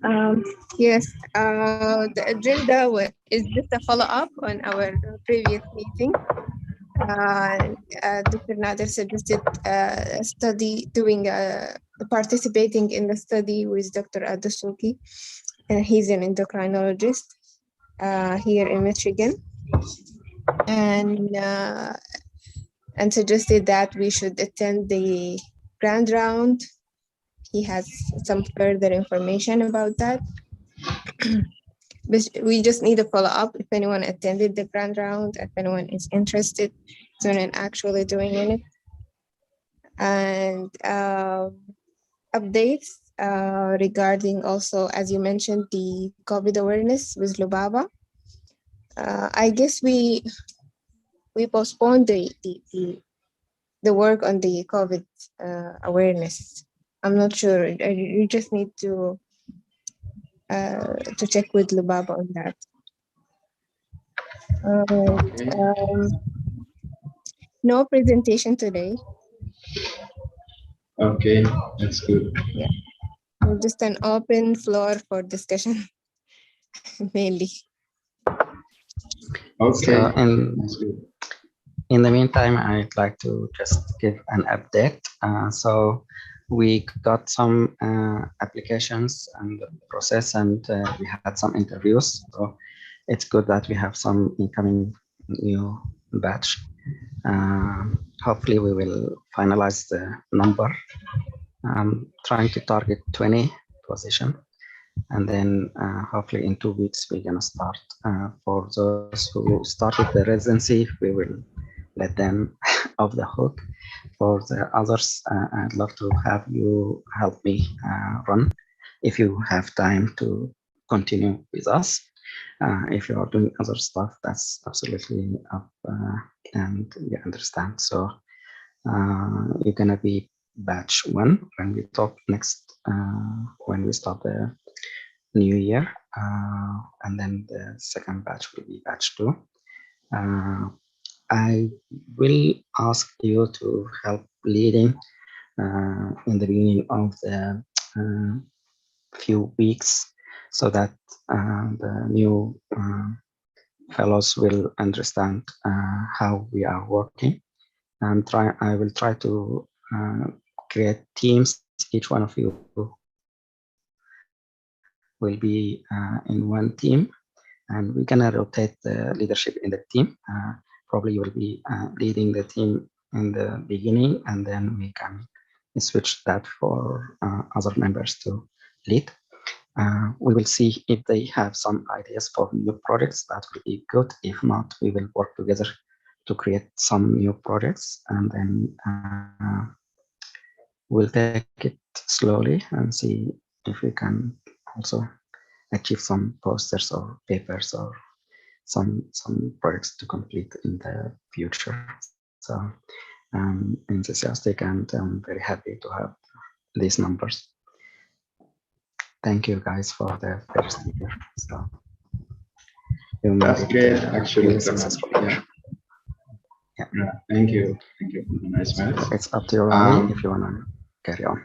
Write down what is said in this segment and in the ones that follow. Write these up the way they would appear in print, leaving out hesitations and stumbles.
Um, yes, the agenda is just a follow-up on our previous meeting. Dr. Nader suggested a study participating in the study with Dr. Adasuki, and he's an endocrinologist here in Michigan, and suggested that we should attend the grand round. He has some further information about that. But we just need a follow-up if anyone attended the grand round, if anyone is interested in actually doing it. And updates regarding also, as you mentioned, the COVID awareness with Lubaba. I guess we postponed the work on the COVID awareness. I'm not sure. You just need to check with Lubaba on that. No presentation today. Okay, that's good. Yeah, just an open floor for discussion, mainly. Okay, so that's good. In the meantime, I'd like to just give an update. So we got some applications and process, and we had some interviews. So it's good that we have some incoming new batch. Hopefully we will finalize the number. Trying to target 20 position. And then hopefully in 2 weeks, we're gonna start. For those who started the residency, we will let them off the hook. For the others, I'd love to have you help me run if you have time to continue with us. If you are doing other stuff, that's absolutely up and you understand. So you're gonna be batch 1 when we talk next, when we start the new year, and then the second batch will be batch 2. I will ask you to help leading in the beginning of the few weeks so that the new fellows will understand how we are working. And I will try to create teams. Each one of you will be in one team, and we're gonna rotate the leadership in the team. Probably you will be leading the team in the beginning, and then we can switch that for other members to lead. We will see if they have some ideas for new projects. That will be good. If not, we will work together to create some new projects, and then we'll take it slowly and see if we can also achieve some posters or papers or some projects to complete in the future. So I'm enthusiastic and I'm very happy to have these numbers. Thank you guys for the first year. So that's great, actually. Really successful. Yeah. Thank you. Thank you for the nice words. It's up to you, Rami, if you want to carry on.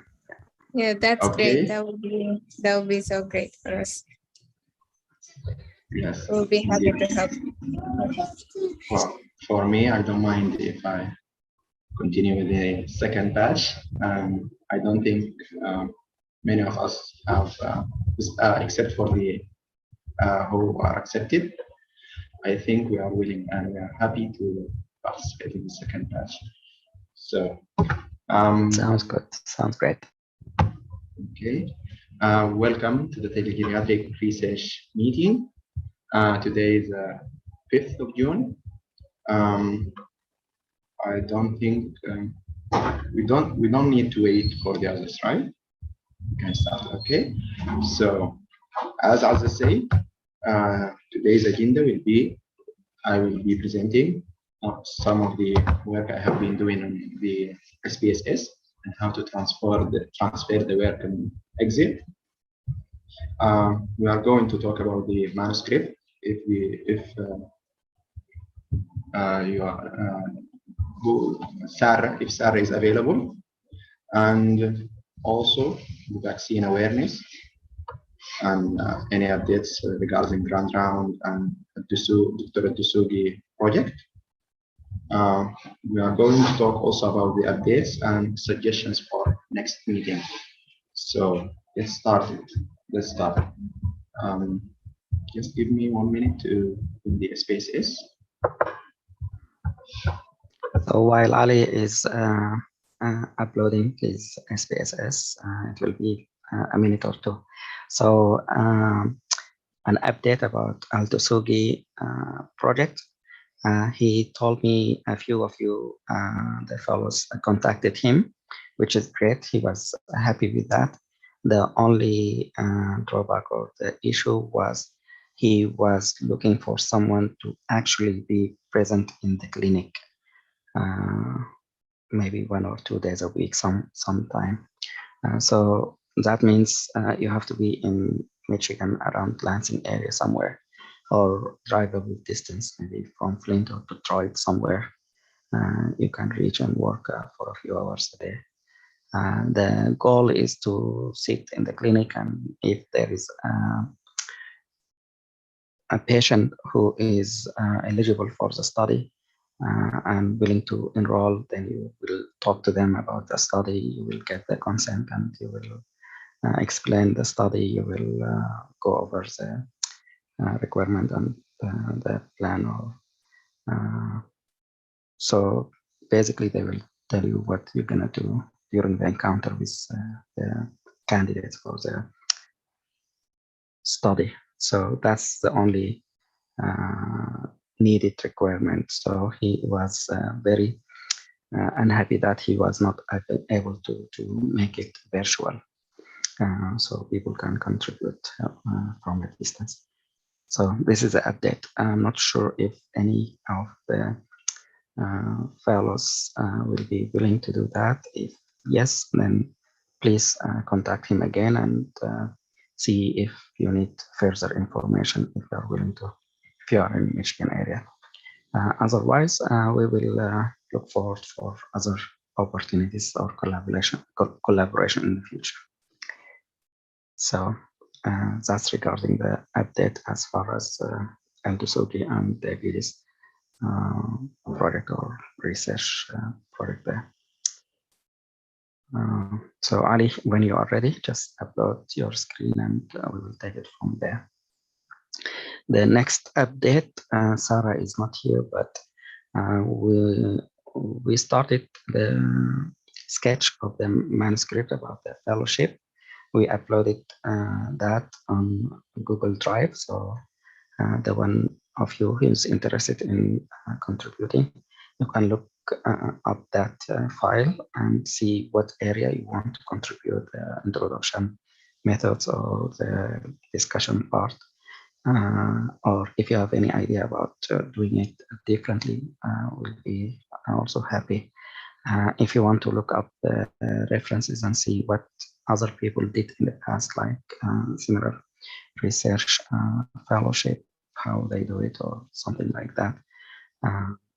Yeah, that's Okay. great. That would be so great for us. Yes. We'll be happy to help. For me, I don't mind if I continue with the second batch. I don't think many of us have, except for the who are accepted. I think we are willing and we are happy to participate in the second batch. So sounds good. Sounds great. Okay. Welcome to the Telegeriatric research meeting. Today is 5th of June. I don't think we don't need to wait for the others, right? We can start. Okay. So as I say, today's agenda will be, I will be presenting some of the work I have been doing on the SPSS and how to transfer the work and exit. We are going to talk about the manuscript if Sarah is available, and also the vaccine awareness. and any updates regarding Grand Round and Dr. Dusugi project. We are going to talk also about the updates and suggestions for next meeting. So let's start it. Let's start. Um, just give me 1 minute to put the space is. So while Ali is uploading his SPSS, it will be a minute or two. So an update about Altosugi project. He told me a few of you, the fellows, contacted him, which is great. He was happy with that. The only drawback or the issue was he was looking for someone to actually be present in the clinic, maybe 1 or 2 days a week, sometime. So that means you have to be in Michigan, around Lansing area somewhere, or drivable distance, maybe from Flint or Detroit somewhere. You can reach and work for a few hours a day. The goal is to sit in the clinic, and if there is a patient who is eligible for the study and willing to enroll, then you will talk to them about the study, you will get the consent, and you will explain the study, you will go over the requirement and the plan. So basically they will tell you what you're gonna do during the encounter with the candidates for the study. So that's the only needed requirement. So he was very unhappy that he was not able to make it virtual. So people can contribute from a distance. So this is the update. I'm not sure if any of the fellows will be willing to do that. If yes, then please contact him again and see if you need further information, if you are willing to, if you are in Michigan area. Otherwise, we will look forward for other opportunities or collaboration in the future. So that's regarding the update as far as Altosugi and David's project or research project there. So Ali, when you are ready, just upload your screen and we will take it from there. The next update, Sarah is not here, but we started the sketch of the manuscript about the fellowship. We uploaded that on Google Drive. So the one of you who is interested in contributing, you can look up that file and see what area you want to contribute, the introduction methods or the discussion part. Or if you have any idea about doing it differently, we'll be also happy. If you want to look up the references and see what other people did in the past, like similar research fellowship, how they do it or something like that.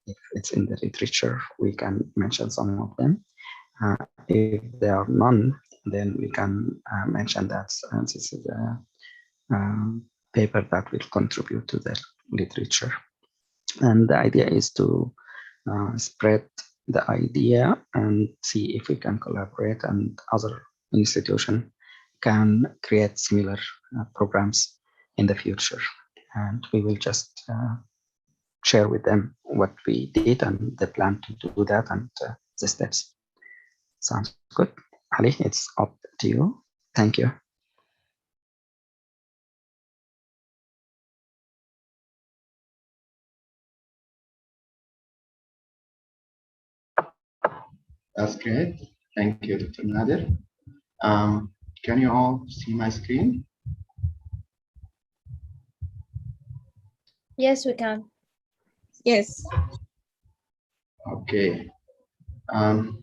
If it's in the literature, we can mention some of them. If there are none, then we can mention that this is a paper that will contribute to the literature. And the idea is to spread the idea and see if we can collaborate and other institutions can create similar programs in the future. And we will just share with them what we did and the plan to do that and the steps. Sounds good. Ali, it's up to you. Thank you. That's great. Thank you, Dr. Nader. Can you all see my screen? Yes, we can. Yes. Okay.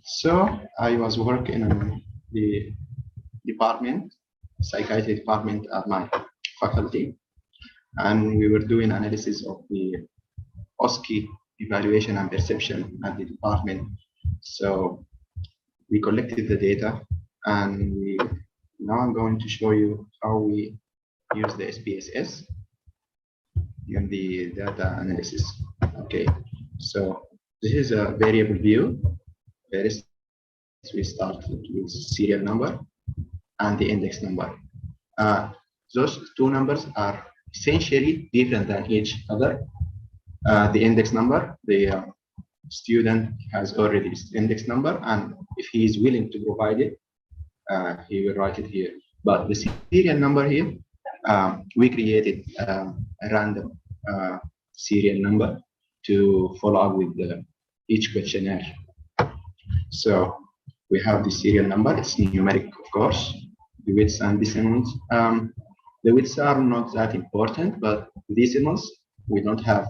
So I was working in the department, psychiatry department at my faculty, and we were doing analysis of the OSCE evaluation and perception at the department. So we collected the data, and now I'm going to show you how we use the SPSS in the data analysis. Okay, so this is a variable view. First, we start with serial number and the index number. Those two numbers are essentially different than each other. The index number, the student has already this index number, and if he is willing to provide it, he will write it here. But the serial number here, we created a random serial number to follow up with each questionnaire. So we have the serial number, it's numeric, of course, the widths and decimals. The widths are not that important, but the decimals, we don't have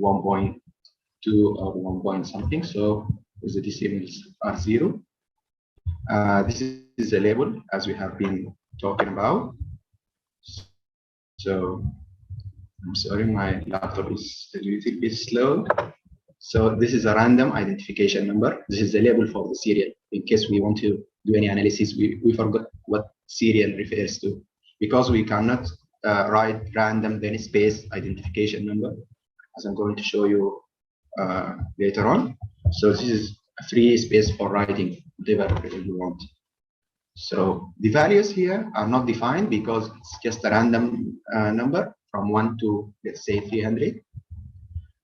1.2 or 1 point something, so the decimals are 0. This is a label, as we have been talking about. So I'm sorry, my laptop is a little bit slow. So this is a random identification number. This is the label for the serial. In case we want to do any analysis, we forgot what serial refers to, because we cannot write random then space identification number, as I'm going to show you later on. So this is a free space for writing whatever you want. So the values here are not defined because it's just a random number from 1 to, let's say, 300.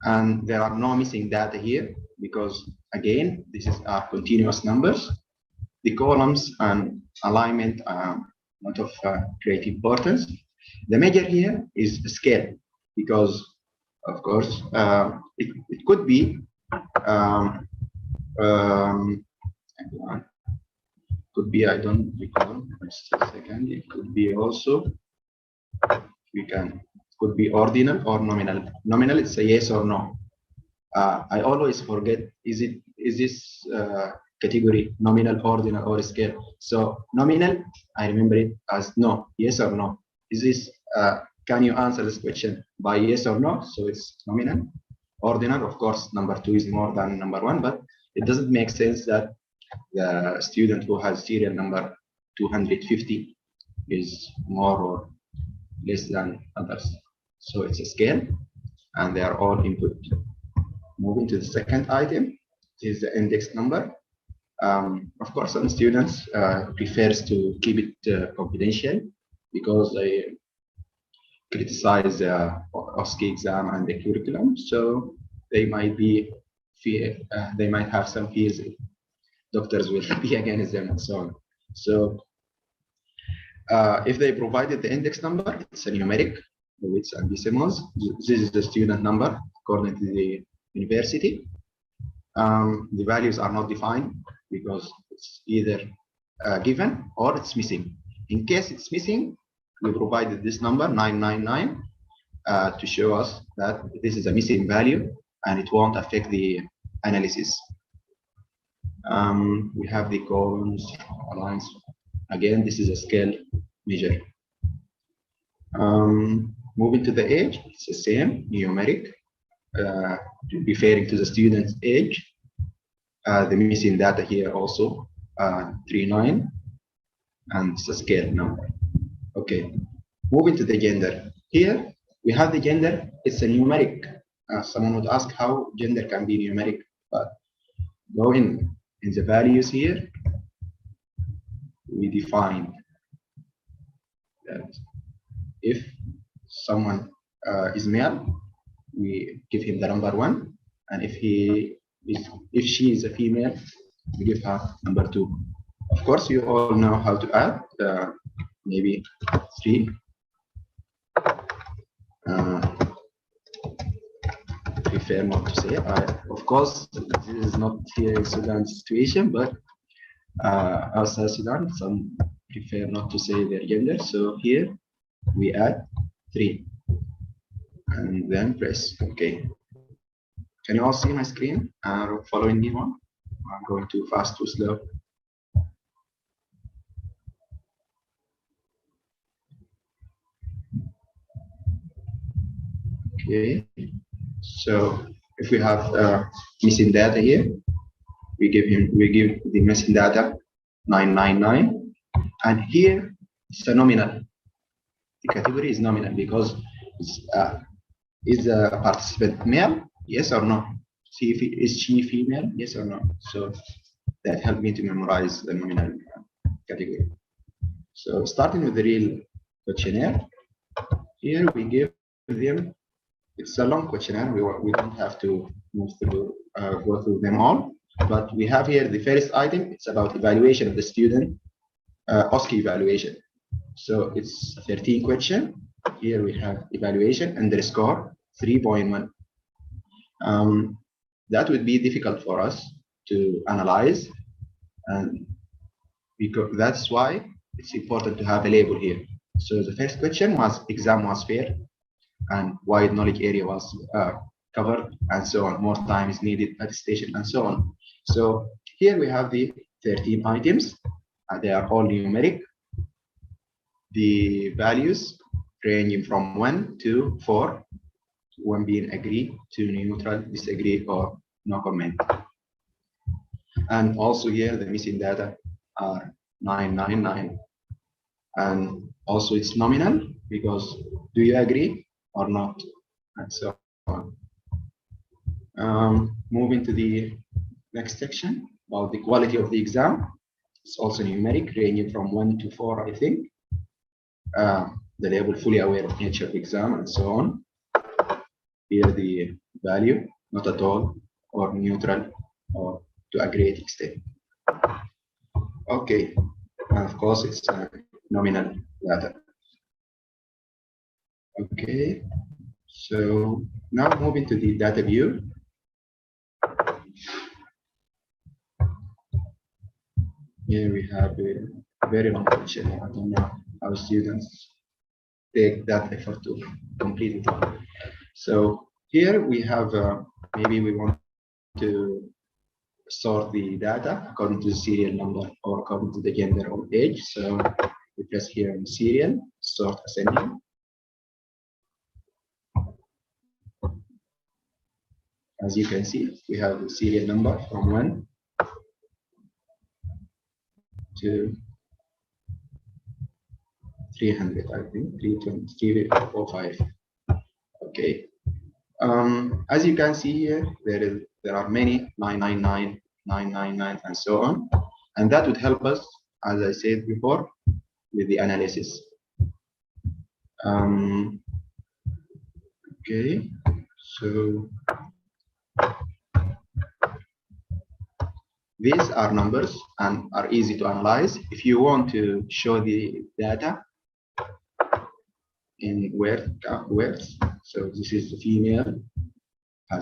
And there are no missing data here because, again, this is continuous numbers. The columns and alignment are not of great importance. The measure here is scale because, of course, it could be could be, I don't recall, just a second, it could be also, could be ordinal or nominal. Nominal, it's a yes or no. I always forget, is this category nominal, ordinal, or scale? So nominal, I remember it as no, yes or no. Is this, can you answer this question by yes or no? So it's nominal. Ordinal, of course, number 2 is more than number 1, but it doesn't make sense that the student who has serial number 250 is more or less than others. So it's a scale, and they are all input. Moving to the second item is the index number. Of course, some students prefers to keep it confidential because they criticize the OSCE exam and the curriculum. So they might be they might have some fears. Doctors will be against them and so on. So if they provided the index number, it's a numeric, the widths and decimals. This is the student number according to the university. The values are not defined because it's either given or it's missing. In case it's missing, we provided this number 999 to show us that this is a missing value and it won't affect the analysis. We have the columns, lines. Again, this is a scale measure. Moving to the age, it's the same, numeric, referring to the student's age. The missing data here also, 39, and it's a scale number. Okay, moving to the gender. Here, we have the gender, it's a numeric. Someone would ask how gender can be numeric, but go in the values here, we define that if someone is male, we give him the number 1, and if she is a female, we give her number 2. Of course, you all know how to add, maybe 3. Prefer not to say. Of course, this is not here in Sudan's situation, but outside Sudan, some prefer not to say their gender. So here we add 3 and then press OK. Can you all see my screen? Following me on? I'm going too fast, too slow. Okay. So if we have missing data here, we give the missing data 999, and here it's a nominal. the category is nominal because it's, is a participant male? Yes or no? Is she female? Yes or no? So that helped me to memorize the nominal category. So starting with the real questionnaire, here we give them, it's a long questionnaire. We don't have to move through, go through them all, but we have here the first item. It's about evaluation of the student, OSCE evaluation. So it's 13 question. Here we have evaluation and the score 3.1. That would be difficult for us to analyze, and because that's why it's important to have a label here. So the first question was exam was fair and wide knowledge area was covered and so on. More time is needed, attestation and so on. So here we have the 13 items. They are all numeric. The values ranging from 1 to 4, 1 being agree, 2 neutral, disagree, or no comment. And also here the missing data are 999. And also it's nominal because do you agree or not? And so on. Moving to the next section about the quality of the exam. It's also numeric, ranging from 1 to 4, I think. The label fully aware of nature of exam and so on. Here the value, not at all, or neutral, or to a great extent. Okay, and of course it's nominal data. Okay, so now moving to the data view. Here we have a very long question. I don't know how students take that effort to complete it. So here we have, maybe we want to sort the data according to the serial number or according to the gender or age. So we press here on serial, sort ascending. As you can see, we have the serial number from 1 to 300, I think, 320, 345. Okay. As you can see here, there are many 999, 999, and so on, and that would help us, as I said before, with the analysis. Okay, so these are numbers and are easy to analyze. If you want to show the data in words, so this is the female, her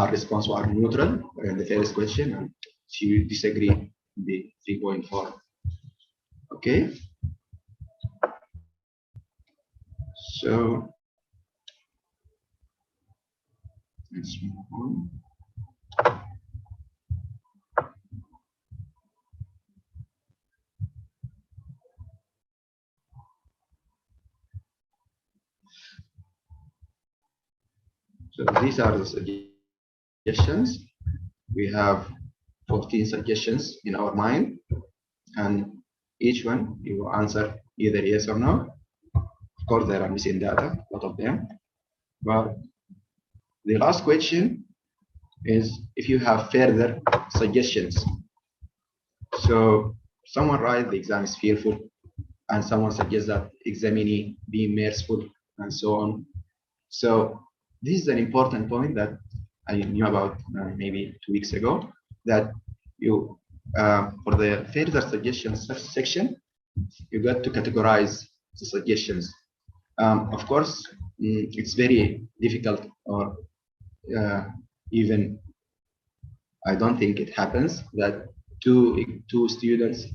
response was neutral in the first question, and she disagree the 3.4. Okay, so let's move on. So these are the suggestions. We have 14 suggestions in our mind, and each one you will answer either yes or no. Of course, there are missing data, a lot of them. But the last question is if you have further suggestions. So someone writes the exam is fearful, and someone suggests that examinee be merciful, and so on. So this is an important point that I knew about maybe 2 weeks ago, that you, for the further suggestions section, you got to categorize the suggestions. Of course, it's very difficult, or even I don't think it happens that two students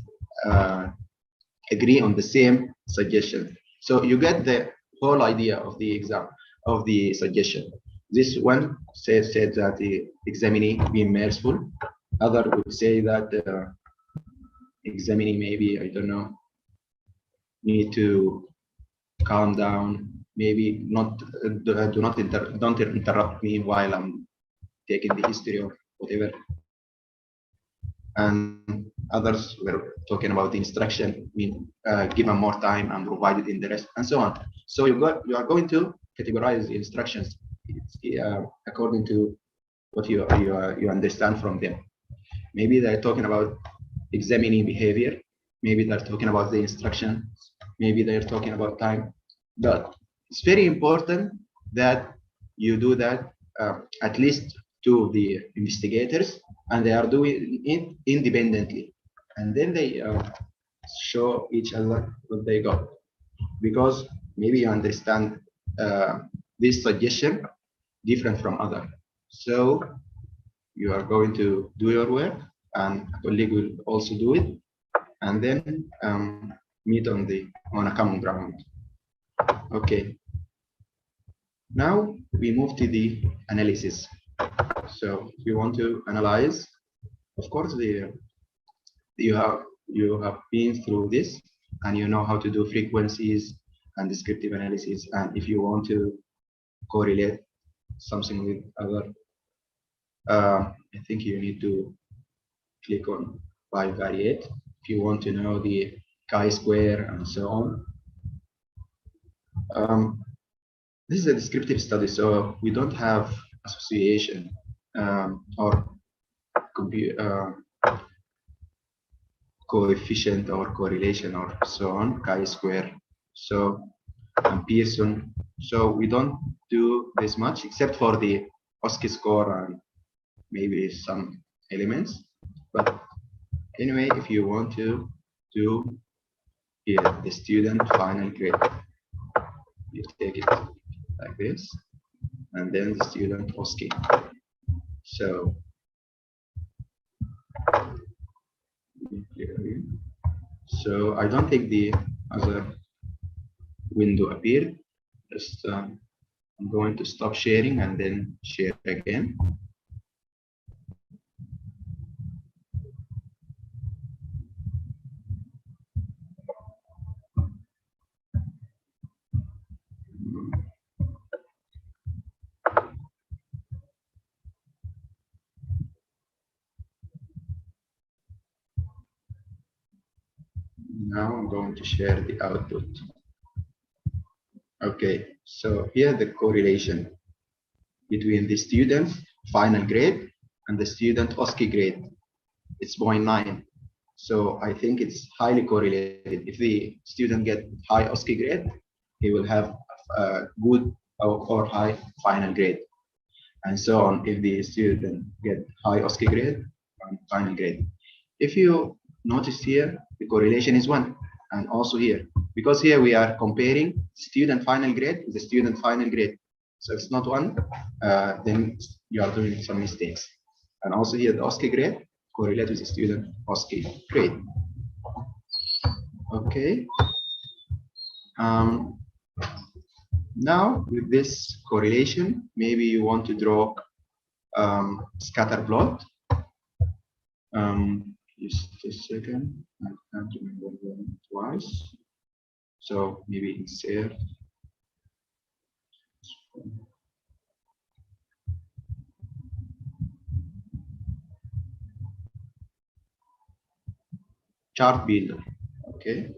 agree on the same suggestion. So you get the whole idea of the exam, of the suggestion. This one said that the examinee be merciful. Other would say that the examinee maybe, I don't know, need to calm down. Maybe not, don't interrupt me while I'm taking the history or whatever. And Others were talking about the instruction, given more time and provided in the rest, and so on. So you are going to categorize the instructions according to what you understand from them. Maybe they're talking about examining behavior. Maybe they're talking about the instruction. Maybe they're talking about time. But it's very important that you do that at least to the investigators, and they are doing it independently. And then they show each other what they got. Because maybe you understand this suggestion different from other. So you are going to do your work, and a colleague will also do it, and then meet on a common ground. Okay. Now we move to the analysis. So if you want to analyze, of course, you have been through this, and you know how to do frequencies and descriptive analysis. And if you want to correlate something with other, I think you need to click on bivariate if you want to know the chi-square and so on. This is a descriptive study, so we don't have association or coefficient or correlation or so on, chi-square, so and Pearson. So we don't do this much except for the OSCE score and maybe some elements. But anyway, if you want to do here the student final grade, you take it like this, and then the student OSCE. So I don't think the other window appeared. Just I'm going to stop sharing and then share again. Now I'm going to share the output. Okay, so here the correlation between the student final grade and the student OSCE grade. It's 0.9. So I think it's highly correlated. If the student get high OSCE grade, he will have a good or high final grade, and so on. If the student get high OSCE grade and final grade, if you notice here, the correlation is 1, and also here, because here we are comparing student final grade with the student final grade. So if it's not 1, then you are doing some mistakes. And also here, the OSCE grade correlate with the student OSCE grade. Okay. Now with this correlation, maybe you want to draw scatter plot. Just a second, I can't remember them twice. So maybe insert. Chart builder, okay.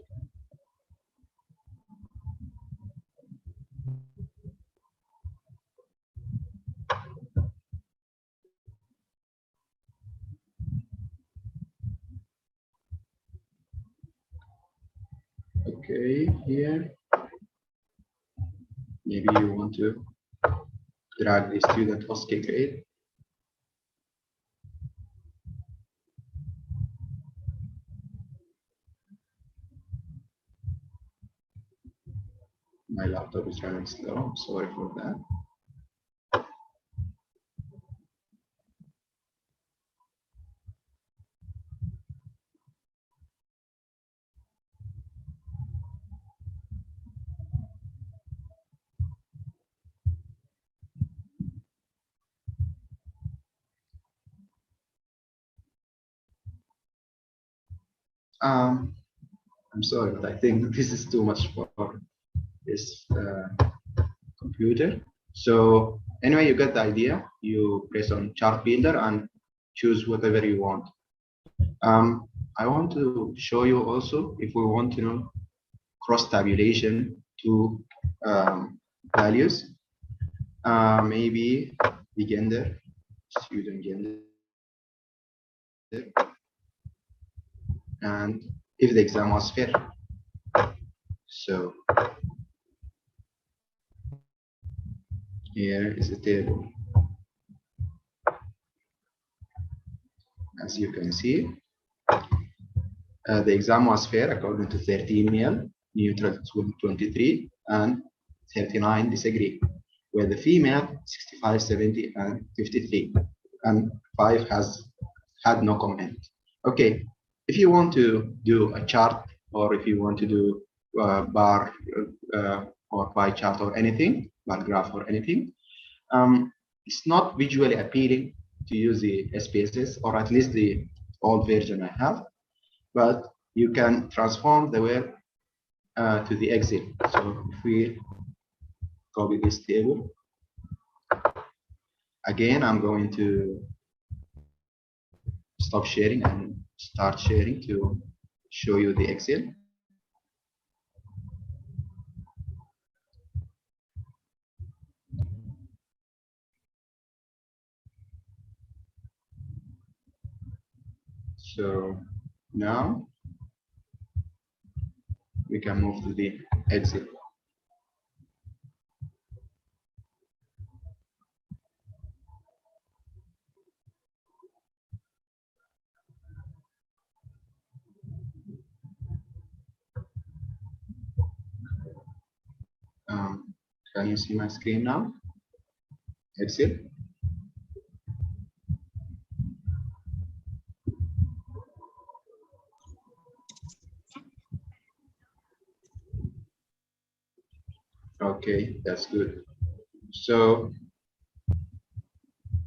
Okay, here, maybe you want to drag the student OSCE grade. My laptop is running slow, I'm sorry for that. I'm sorry, but I think this is too much for this computer. So anyway, you get the idea. You press on chart builder and choose whatever you want. I want to show you also if we want to know cross tabulation to values, maybe the gender, student gender, and if the exam was fair. So here is the table. As you can see, the exam was fair according to 13 male, neutral 23, and 39 disagree, where the female 65, 70, and 53, and 5 has had no comment. Okay, if you want to do a chart, or if you want to do bar or pie chart or anything, bar graph or anything, it's not visually appealing to use the SPSS, or at least the old version I have, but you can transform the word to the Excel. So if we copy this table, again, I'm going to stop sharing and start sharing to show you the Excel. So now we can move to the Excel. Can you see my screen now? Excel. Okay, that's good. So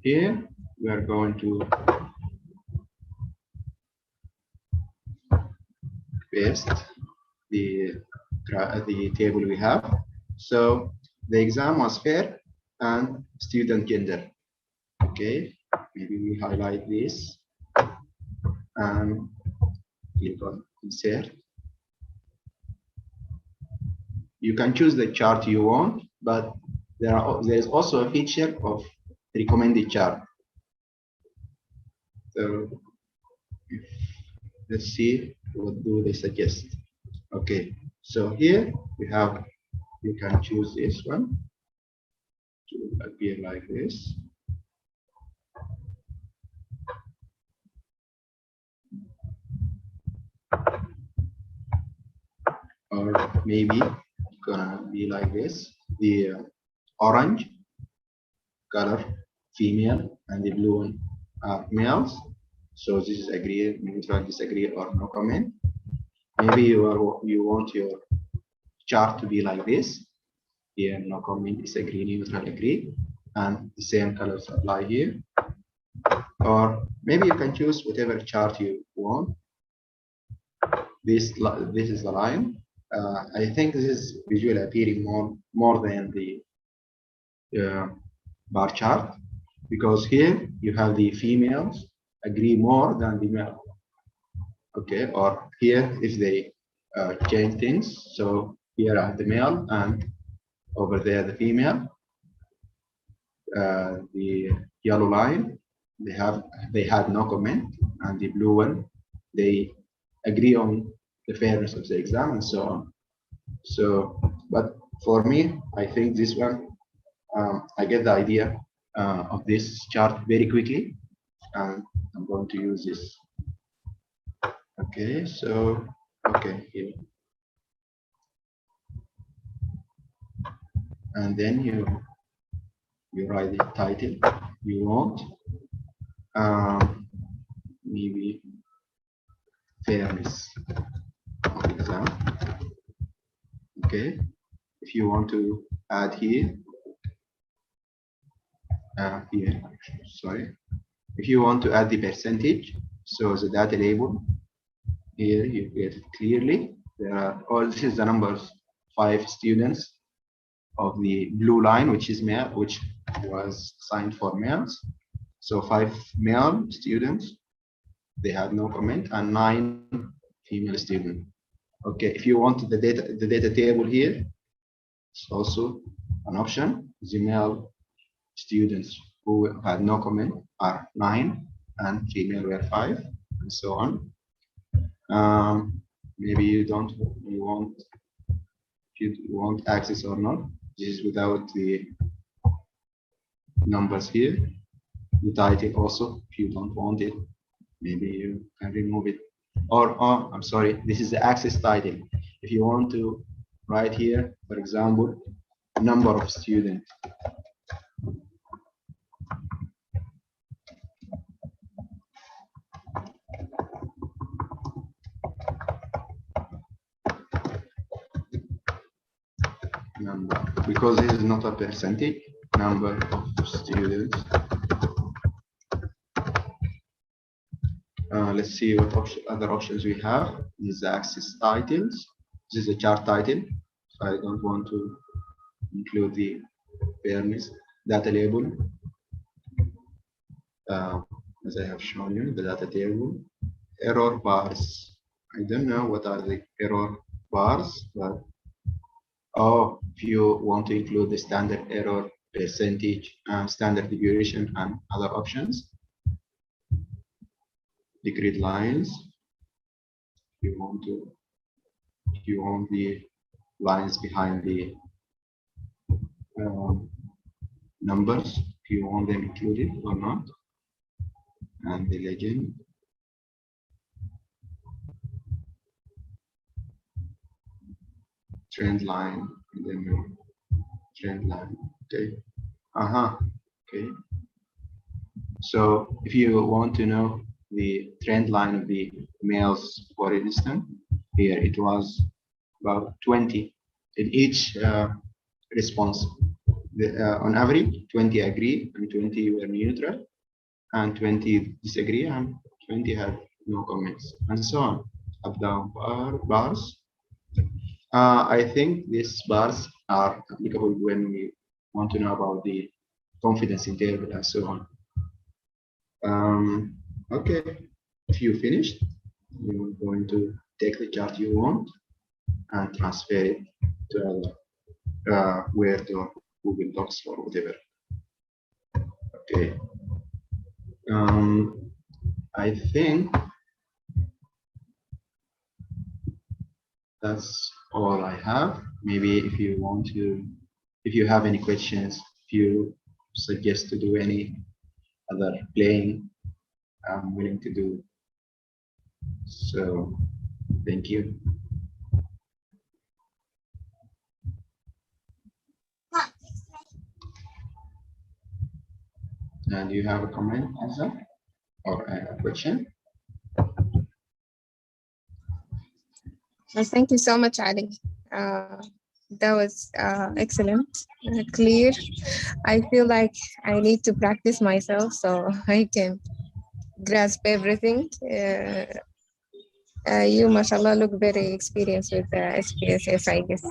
here we are going to paste the table we have. So the exam was fair and student gender. Okay, maybe we highlight this and click on insert. You can choose the chart you want, but there is also a feature of recommended chart. So let's see what do they suggest. Okay, so here we have, you can choose this one to appear like this. Or maybe gonna be like this, the orange color female and the blue one are males. So this is agree, neutral, disagree, or no comment. Maybe you want your chart to be like this. Here, no comment, disagree, neutral, agree, and the same colors apply here. Or maybe you can choose whatever chart you want. This is the line. I think this is visually appearing more than the bar chart, because here you have the females agree more than the male. Okay, or here if they change things, so here are the male and over there the female. The yellow line, they had no comment, and the blue one, they agree on the fairness of the exam and so on. So, but for me, I think this one, I get the idea of this chart very quickly, and I'm going to use this. Okay, so okay here, and then you write the title you want. Maybe fairness of exam. Okay, if you want to add here, sorry, if you want to add the percentage, so the data label here you get it clearly. There are all, this is the numbers, 5 students of the blue line, which is male, which was assigned for males. So 5 male students, they had no comment, and 9 female students. Okay, if you want the data table here, it's also an option. The male students who had no comment are 9, and female were 5, and so on. Maybe you want access or not. This is without the numbers here. The title also, if you don't want it, maybe you can remove it. Or I'm sorry, this is the access title. If you want to write here, for example, number of students. Number, because this is not a percentage, number of students. Let's see what other options we have. This is the access titles. This is a chart title. So I don't want to include the fairness data label. As I have shown you, the data table. Error bars. I don't know what are the error bars, but if you want to include the standard error percentage, standard deviation, and other options. The grid lines. If you want the lines behind the numbers, if you want them included or not, and the legend. Trend line, and then trend line. Okay. Okay. So if you want to know the trend line of the males, for instance, here it was about 20 in each response. On average, 20 agree and 20 were neutral, and 20 disagree, and 20 had no comments, and so on. Up down bars. I think these bars are applicable when we want to know about the confidence interval and so on. Okay, if you finished, you're going to take the chart you want and transfer it to Word or Google Docs or whatever. Okay. I think that's all I have. Maybe if you have any questions, if you suggest to do any other playing, I'm willing to do. So, thank you. And you have a comment, Azza, or a question? Thank you so much, Ali. That was excellent, clear. I feel like I need to practice myself so I can grasp everything. You, mashallah, look very experienced with SPSS, I guess.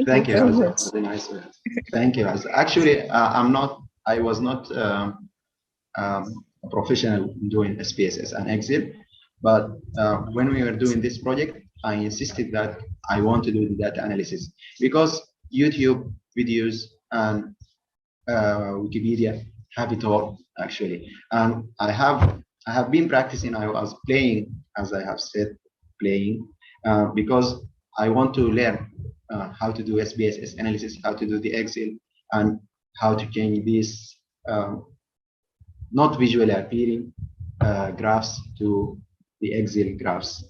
Thank you, so Azza. much. Very nice. Thank you, Azza. Actually, I was not a professional doing SPSS and Excel, but when we were doing this project, I insisted that I want to do the data analysis because YouTube videos and Wikipedia have it all actually, and I have been practicing. I was playing, as I have said, playing because I want to learn how to do SPSS analysis, how to do the Excel, and how to change these not visually appearing graphs to the Excel graphs.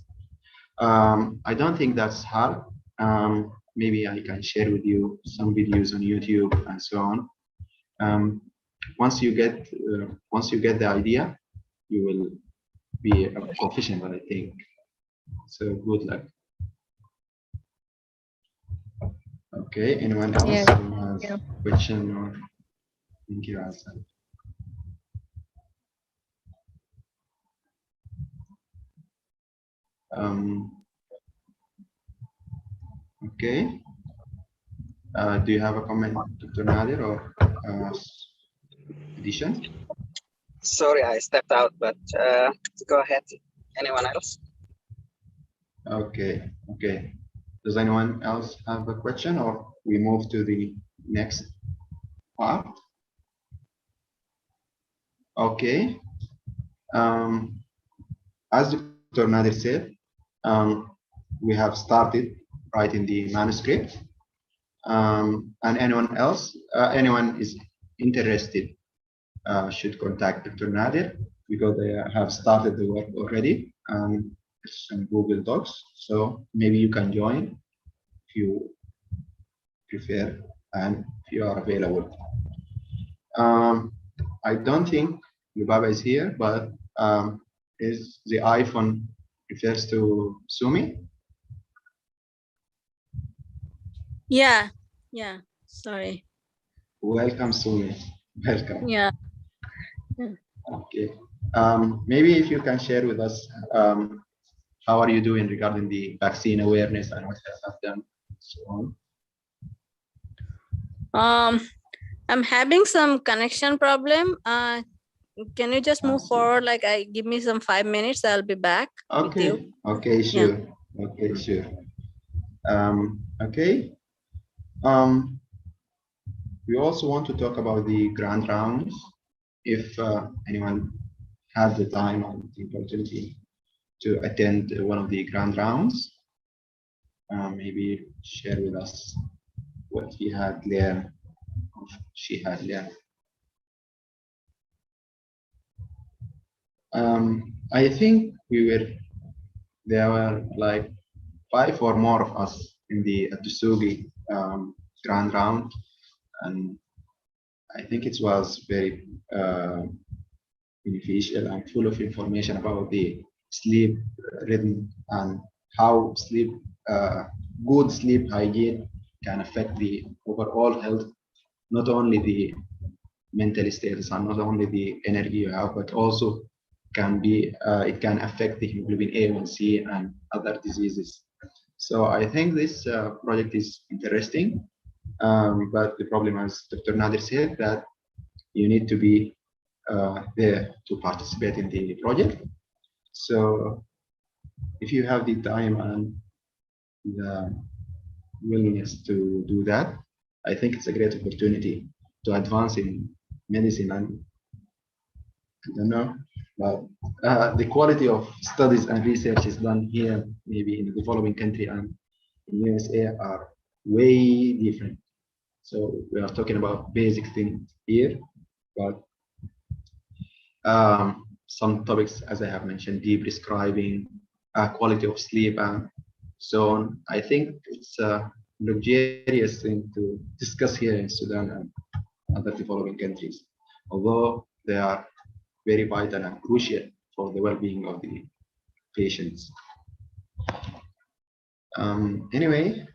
I don't think that's hard. Maybe I can share with you some videos on YouTube and so on. Once you get the idea, you will be a professional, I think. So good luck. Okay, anyone else who has a question or thank you, Hassan. Okay. Do you have a comment, Dr. Nadir, or addition? Sorry, I stepped out, but go ahead. Anyone else? Okay, okay. Does anyone else have a question, or we move to the next part? Okay. As Dr. Nadir said, we have started writing the manuscript. And anyone else, anyone is interested, should contact Dr. Nadir because they have started the work already. It's in Google Docs, so maybe you can join if you prefer and if you are available. I don't think Lubaba is here, but is the iPhone refers to Sumi? Yeah, yeah. Sorry. Welcome, Sumi. Welcome. Yeah. Okay. Maybe if you can share with us, how are you doing regarding the vaccine awareness and what has have done, so on? I'm having some connection problem. Can you just move forward? Like, give me some 5 minutes. I'll be back with you. Okay. Okay. Sure. Okay. Sure. Okay. We also want to talk about the grand rounds. If anyone has the time and the opportunity to attend one of the grand rounds, maybe share with us what he had learned, or she had learned. I think there were like 5 or more of us in the Atsugi grand round, and I think it was very beneficial and full of information about the sleep rhythm and how good sleep hygiene can affect the overall health, not only the mental status and not only the energy you have, but also it can affect the hemoglobin A1C and other diseases. So I think this project is interesting, but the problem, as Dr. Nadir said, that you need to be there to participate in the project. So if you have the time and the willingness to do that, I think it's a great opportunity to advance in medicine. And I don't know, but the quality of studies and research is done here, maybe in the developing country and in USA, are way different. So we are talking about basic things here, but some topics, as I have mentioned, deep prescribing, quality of sleep, and so on. I think it's a luxurious thing to discuss here in Sudan and other developing countries, although they are very vital and crucial for the well-being of the patients. Anyway,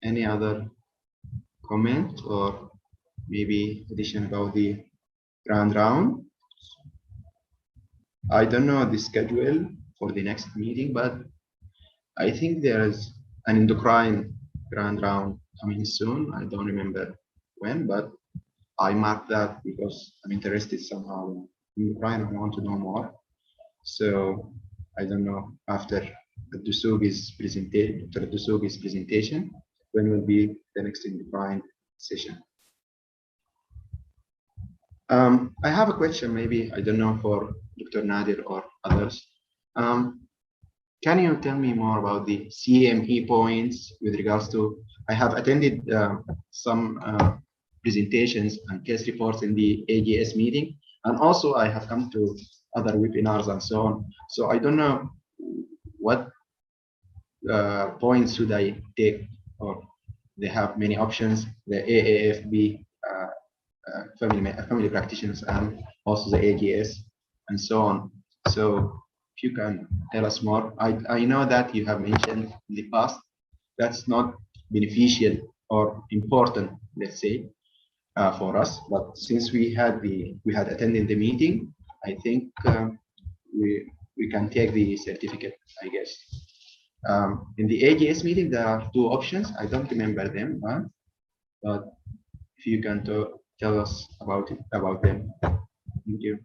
any other comment or maybe addition about the grand round? I don't know the schedule for the next meeting, but I think there is an endocrine grand round coming soon. I don't remember when, but I marked that because I'm interested somehow in endocrine and I want to know more. So I don't know, after Dr. Dusugi's presentation, when will be the next endocrine session? I have a question, maybe, I don't know, for Dr. Nadir or others. Can you tell me more about the CME points with regards to, I have attended some presentations and case reports in the AGS meeting, and also I have come to other webinars and so on. So I don't know what points should I take, or they have many options, the AAFB, family practitioners, and also the AGS, and so on. So if you can tell us more. I know that you have mentioned in the past that's not beneficial or important, let's say, for us, but since we had attended the meeting, I think we can take the certificate, I guess. In the AGS meeting, there are 2 options. I don't remember them, but if you can tell us about them. Thank you.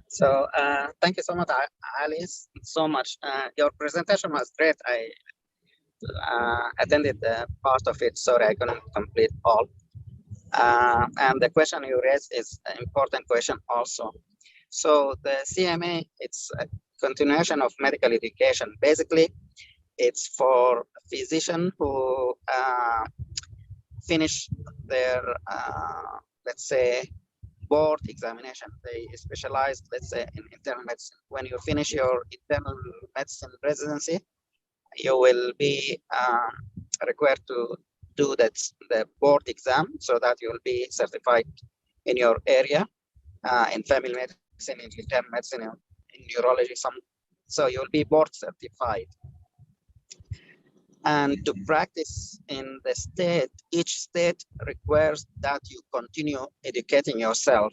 So thank you so much, Alice, so much. Your presentation was great. I attended part of it. Sorry, I couldn't complete all. And the question you raised is an important question also. So the CMA, it's a continuation of medical education. Basically, it's for physicians who finish their, let's say, board examination. They specialize, let's say, in internal medicine. When you finish your internal medicine residency, you will be required to do the board exam so that you will be certified in your area, in family medicine, in internal medicine, in neurology. So you will be board certified. And to practice in the state, each state requires that you continue educating yourself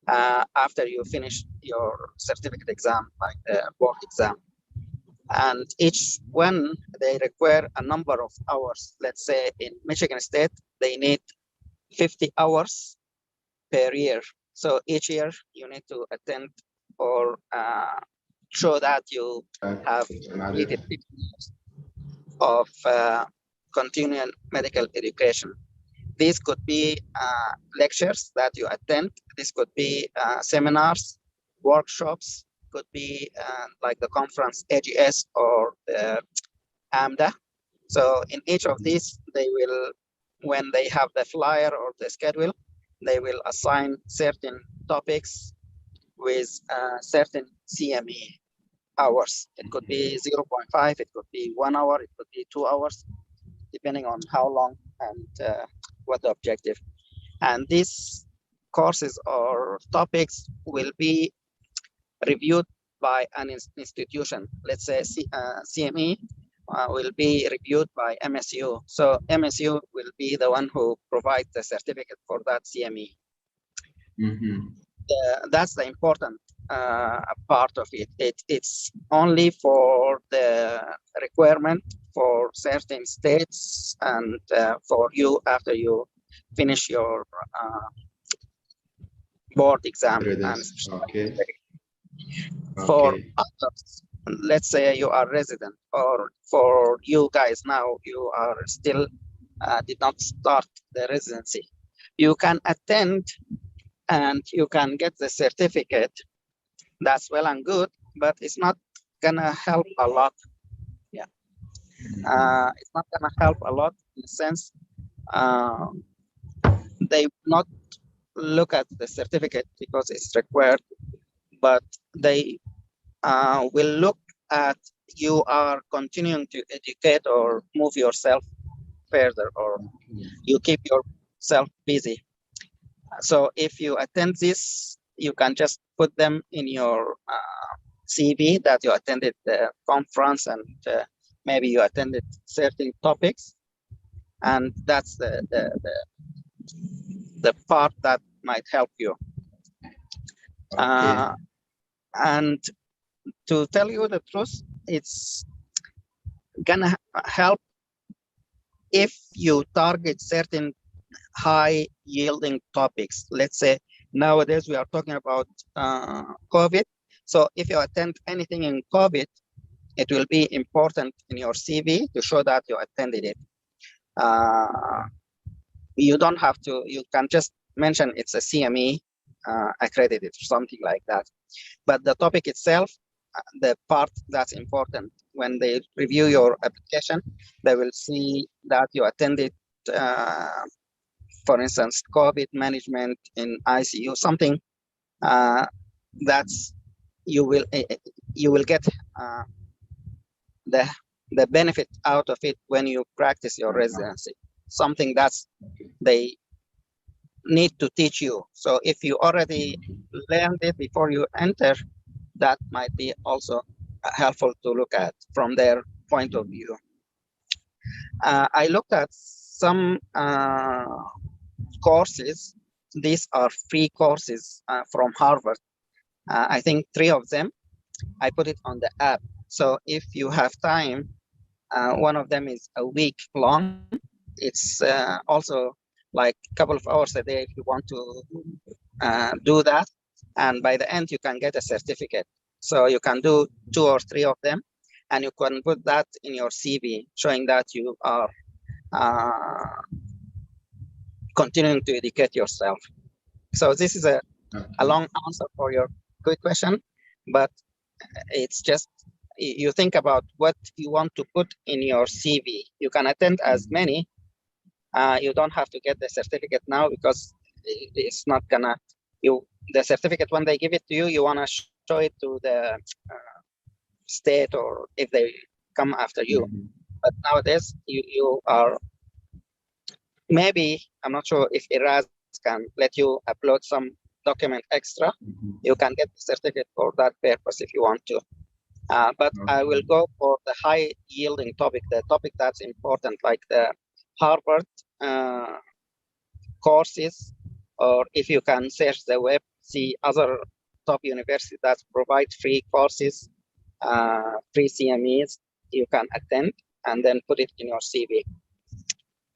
after you finish your certificate exam, like the board exam. And each one, they require a number of hours. Let's say in Michigan State, they need 50 hours per year. So each year you need to attend or show that you have completed 50 years of continuing medical education. These could be lectures that you attend. This could be seminars, workshops, could be like the conference AGS or the AMDA. So in each of these, they will, when they have the flyer or the schedule, they will assign certain topics with certain CME hours. It could be 0.5, it could be 1 hour, it could be 2 hours, depending on how long and what the objective. And these courses or topics will be reviewed by an institution. Let's say CME will be reviewed by MSU. So MSU will be the one who provides the certificate for that CME. That's the important part of it. It's only for the requirement for certain states and for you after you finish your board exam. Okay. For others, let's say you are resident, or for you guys now, you are still did not start the residency. You can attend and you can get the certificate. That's well and good, but it's not gonna help a lot. Yeah, it's not gonna help a lot in the sense they not look at the certificate because it's required, but they will look at you are continuing to educate or move yourself further, or you keep yourself busy. So if you attend this, you can just put them in your CV that you attended the conference and maybe you attended certain topics, and that's the part that might help you. Okay. And to tell you the truth, it's gonna help if you target certain high yielding topics. Let's say nowadays we are talking about COVID. So if you attend anything in COVID, it will be important in your CV to show that you attended it. You don't have to, you can just mention it's a CME accredited or something like that. But the topic itself, the part that's important, when they review your application, they will see that you attended, for instance, COVID management in ICU, something that's you will get the benefit out of it when you practice your residency. Something that's they need to teach you. So if you already learned it before you enter, that might be also helpful to look at from their point of view. I looked at some courses. These are free courses from Harvard. I think 3 of them. I put it on the app. So if you have time, one of them is a week long. It's also like a couple of hours a day if you want to do that, and by the end you can get a certificate. So you can do 2 or 3 of them, and you can put that in your CV, showing that you are continuing to educate yourself. So this is a long answer for your quick question, but it's just you think about what you want to put in your CV. You can attend as many. You don't have to get the certificate now because it's not gonna. The certificate, when they give it to you, you wanna show it to the state, or if they come after you. But nowadays you are, maybe I'm not sure if Iraz can let you upload some document extra. You can get the certificate for that purpose if you want to. But I will go for the high yielding topic, the topic that's important, like the Harvard courses, or if you can search the web, see other top universities that provide free courses, free CMEs you can attend, and then put it in your CV.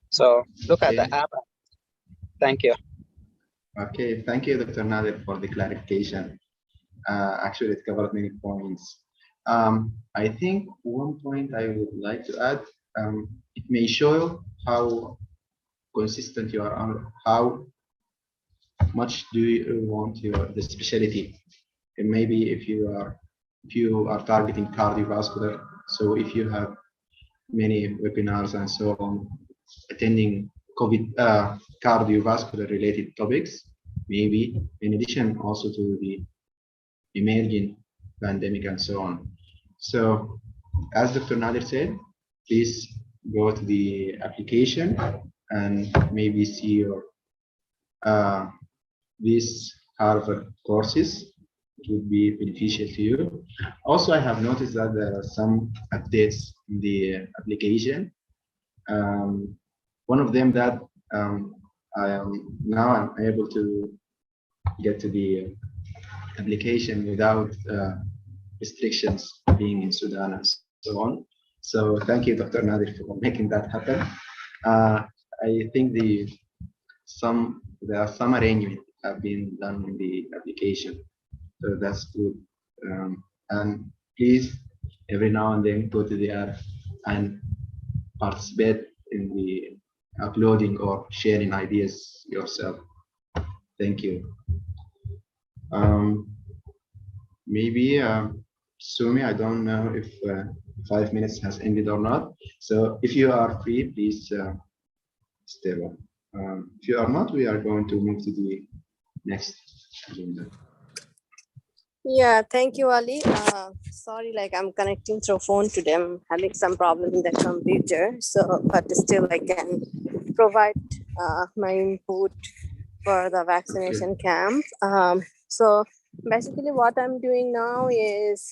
So look at the app. Thank you. Okay, thank you, Dr. Nader, for the clarification. Actually, it covered many points. I think one point I would like to add, it may show how consistent you are on how much do you want the specialty. And maybe if you are targeting cardiovascular, so if you have many webinars and so on, attending COVID cardiovascular related topics, maybe in addition also to the emerging pandemic and so on. So as Dr. Nader said, please go to the application and maybe see your these Harvard courses. It would be beneficial to you. Also, I have noticed that there are some updates in the application. One of them that I'm able to get to the application without restrictions being in Sudan and so on. So thank you, Dr. Nadir, for making that happen. I think there are some arrangements have been done in the application, so that's good. And please, every now and then, go to the app and participate in the uploading or sharing ideas yourself. Thank you. Maybe Sumi, I don't know if 5 minutes has ended or not. So if you are free, please stay on. If you are not, we are going to move to the next agenda. Yeah, thank you, Ali. Sorry, like I'm connecting through phone to them, having some problem in the computer. So, but still I can provide my input for the vaccination camp. So basically what I'm doing now is,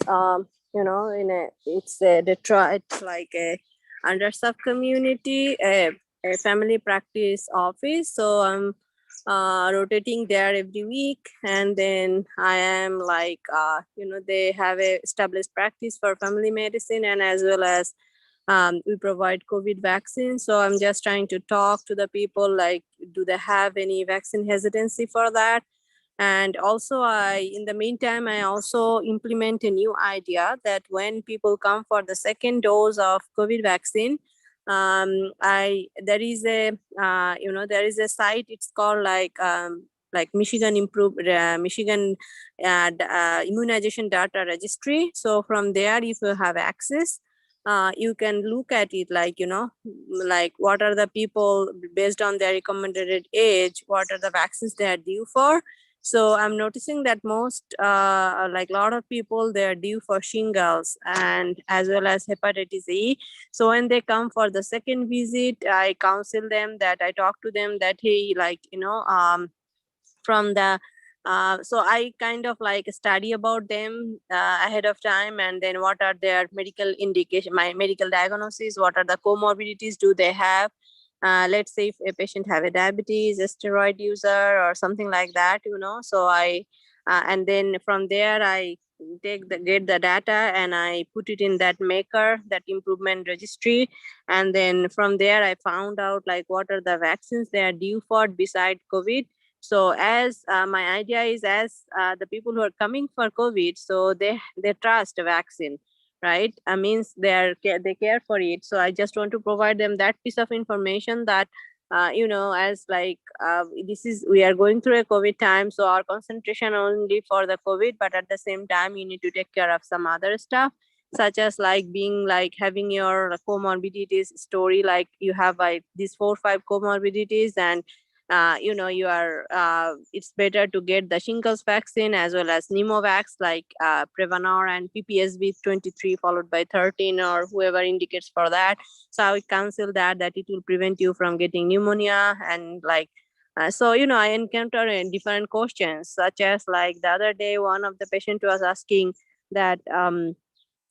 it's a Detroit, like a underserved community, a family practice office. So I'm rotating there every week, and then I am like they have a established practice for family medicine, and as well as we provide COVID vaccine. So I'm just trying to talk to the people, like, do they have any vaccine hesitancy for that? And also in the meantime, I also implement a new idea that when people come for the second dose of COVID vaccine, there is a site, it's called like Michigan Immunization Data Registry. So from there, if you have access, you can look at it, like what are the people based on their recommended age, what are the vaccines they are due for. So I'm noticing that most, like a lot of people, they're due for shingles and as well as hepatitis E. So when they come for the second visit, I counsel them, that I talk to them that, hey, from the, so I kind of like study about them ahead of time, and then what are their medical indication, my medical diagnosis, what are the comorbidities do they have. Let's say if a patient have a diabetes, a steroid user or something like that, so I, and then from there I get the data and I put it in that maker, that improvement registry. And then from there I found out like what are the vaccines they are due for beside COVID. So as my idea is, as the people who are coming for COVID, so they trust a vaccine, right? Means they care for it. So I just want to provide them that piece of information that as like we are going through a COVID time, so our concentration only for the COVID, but at the same time you need to take care of some other stuff, such as like being like having your comorbidities story, like you have like these 4 or 5 comorbidities, and you are it's better to get the shingles vaccine as well as pneumovax, like Prevanor and PPSV 23 followed by 13 or whoever indicates for that. So I would counsel that it will prevent you from getting pneumonia. And like so I encounter different questions, such as like the other day one of the patient was asking that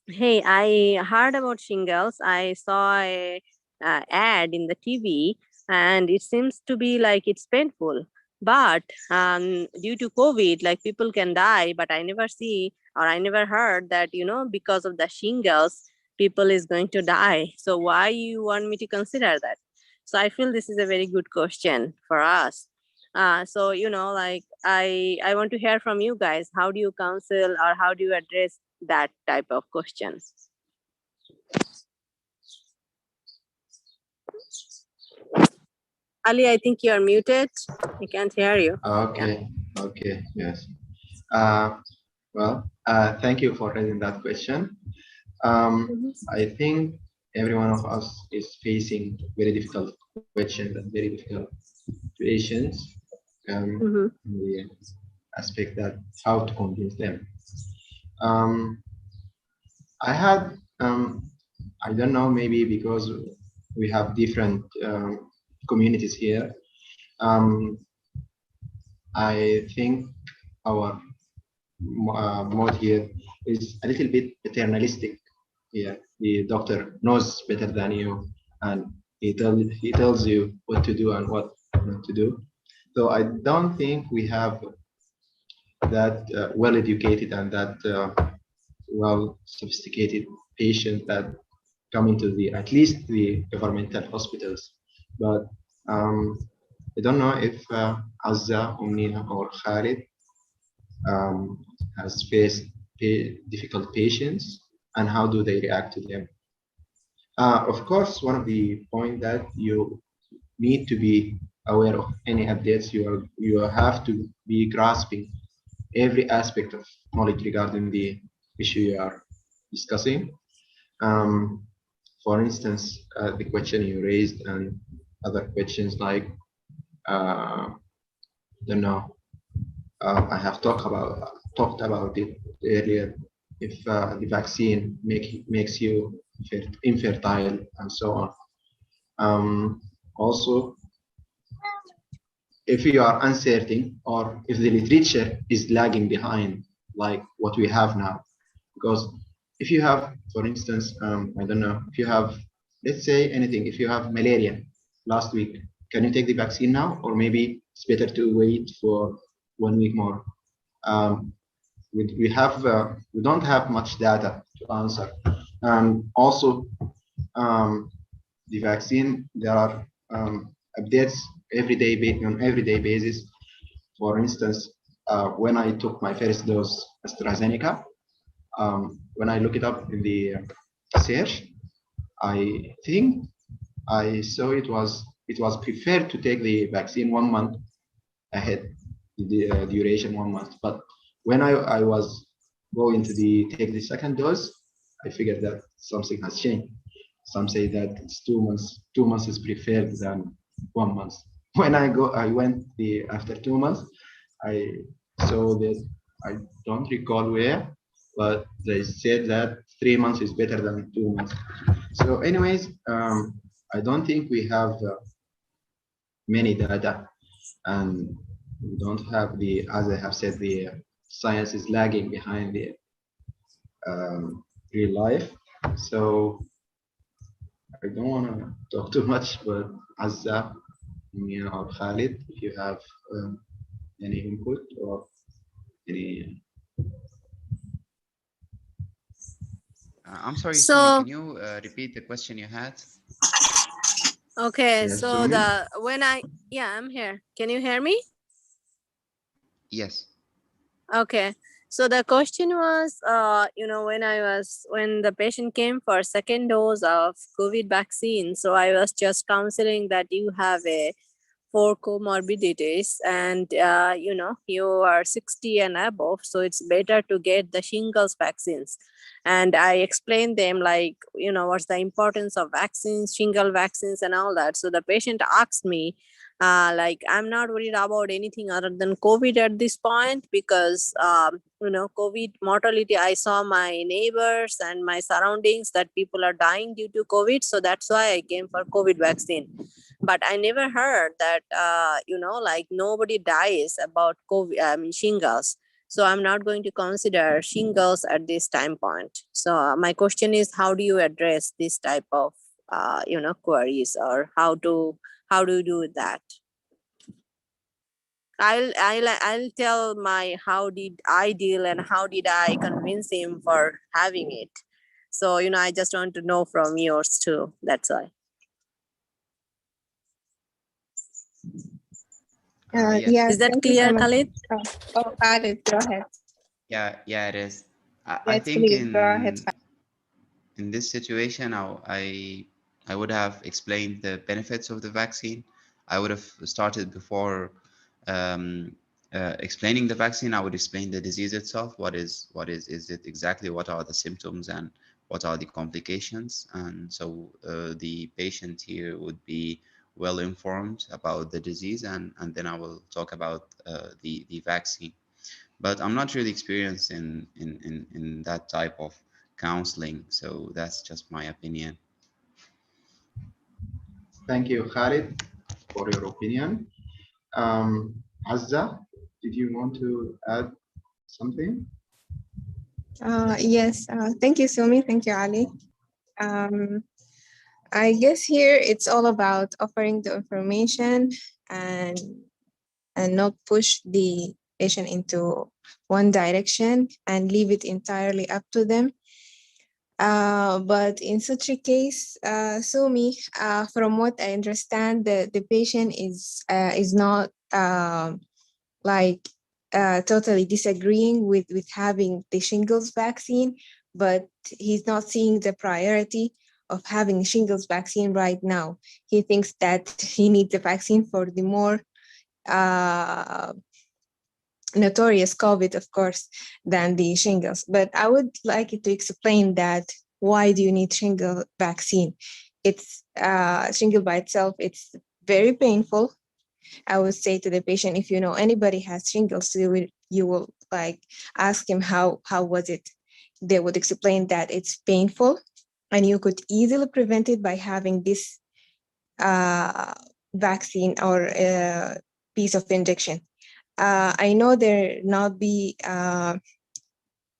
hey, I heard about shingles. I saw a ad in the TV, and it seems to be like it's painful. But due to COVID, like people can die. But I never see or I never heard that because of the shingles, people is going to die. So why you want me to consider that? So I feel this is a very good question for us. So like I want to hear from you guys. How do you counsel or how do you address that type of questions? Ali, I think you are muted. I can't hear you. Okay. Okay. Yes. Well, thank you for raising that question. I think every one of us is facing very difficult questions and very difficult situations. In the aspect that how to convince them. I had, I don't know, maybe because we have different communities here. I think our mode here is a little bit paternalistic. Yeah, the doctor knows better than you, and he tells you what to do and what not to do. So I don't think we have that well-educated and that well-sophisticated patient that come into at least the governmental hospitals. But I don't know if Azza, Umnina, or Khalid has faced difficult patients and how do they react to them. Of course, one of the points that you need to be aware of any updates, you have to be grasping every aspect of knowledge regarding the issue you are discussing. For instance, the question you raised and other questions like, don't know, I have talked about it earlier. If the vaccine makes you infertile and so on. Also, if you are uncertain or if the literature is lagging behind, like what we have now, because if you have, for instance, I don't know, if you have, let's say anything, if you have malaria last week, can you take the vaccine now? Or maybe it's better to wait for 1 week more. We don't have much data to answer. And also, the vaccine, there are updates on everyday basis. For instance, when I took my first dose AstraZeneca, when I look it up in the search, I think I saw it was preferred to take the vaccine 1 month ahead, the duration 1 month. But when I was going to take the second dose, I figured that something has changed. Some say that it's 2 months. 2 months is preferred than 1 month. When I went after 2 months, I saw that, I don't recall where, but they said that 3 months is better than 2 months. So anyways, I don't think we have many data, and we don't have as I have said, the science is lagging behind the real life. So I don't want to talk too much, but Azza, Mia, or Khalid, if you have any input or any. I'm sorry, So, Sumi, can you repeat the question you had? Okay, Yes, so Sumi? I'm here. Can you hear me? Yes. Okay. So the question was, when the patient came for second dose of COVID vaccine, so I was just counseling that you have a four comorbidities and you are 60 and above, so it's better to get the shingles vaccines. And I explained them, like, what's the importance of vaccines, shingle vaccines and all that. So the patient asked me, like, I'm not worried about anything other than COVID at this point, because COVID mortality, I saw my neighbors and my surroundings that people are dying due to COVID, so that's why I came for COVID vaccine. But I never heard that like nobody dies about COVID, I mean shingles. So I'm not going to consider shingles at this time point. So my question is, how do you address this type of queries, or how do you do that? I'll tell my how did I deal and how did I convince him for having it. So I just want to know from yours too. That's why. Yeah. Yeah, Is that thank you so clear, much. Khalid? Khalid, go ahead. Yeah, it is. I Yes, think please, go ahead. in this situation, I would have explained the benefits of the vaccine. I would have started before um, explaining the vaccine. I would explain the disease itself. Is it exactly? What are the symptoms and what are the complications? And so the patient here would be well informed about the disease, and then I will talk about the vaccine. But I'm not really experienced in that type of counseling, so that's just my opinion. Thank you, Khalid, for your opinion. Azza, did you want to add something? Yes, thank you, Sumi. Thank you, Ali. Um, I guess here it's all about offering the information and not push the patient into one direction and leave it entirely up to them. But in such a case, Sumi, from what I understand, the patient is not like totally disagreeing with having the shingles vaccine, but he's not seeing the priority of having shingles vaccine right now. He thinks that he needs the vaccine for the more uh, notorious COVID, of course, than the shingles. But I would like you to explain that why do you need shingle vaccine? It's shingle by itself, it's very painful. I would say to the patient, if you know anybody has shingles, you will like ask him how was it. They would explain that it's painful, and you could easily prevent it by having this vaccine or piece of injection. I know they're not be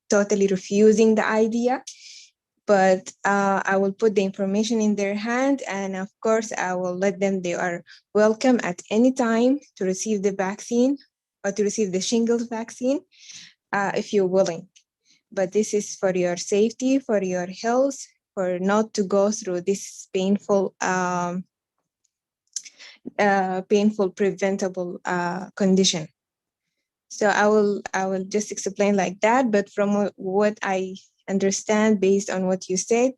totally refusing the idea, but I will put the information in their hand, and of course, I will let them. They are welcome at any time to receive the vaccine or to receive the shingles vaccine if you're willing. But this is for your safety, for your health, for not to go through this painful preventable condition. So I will just explain like that. But from what I understand, based on what you said,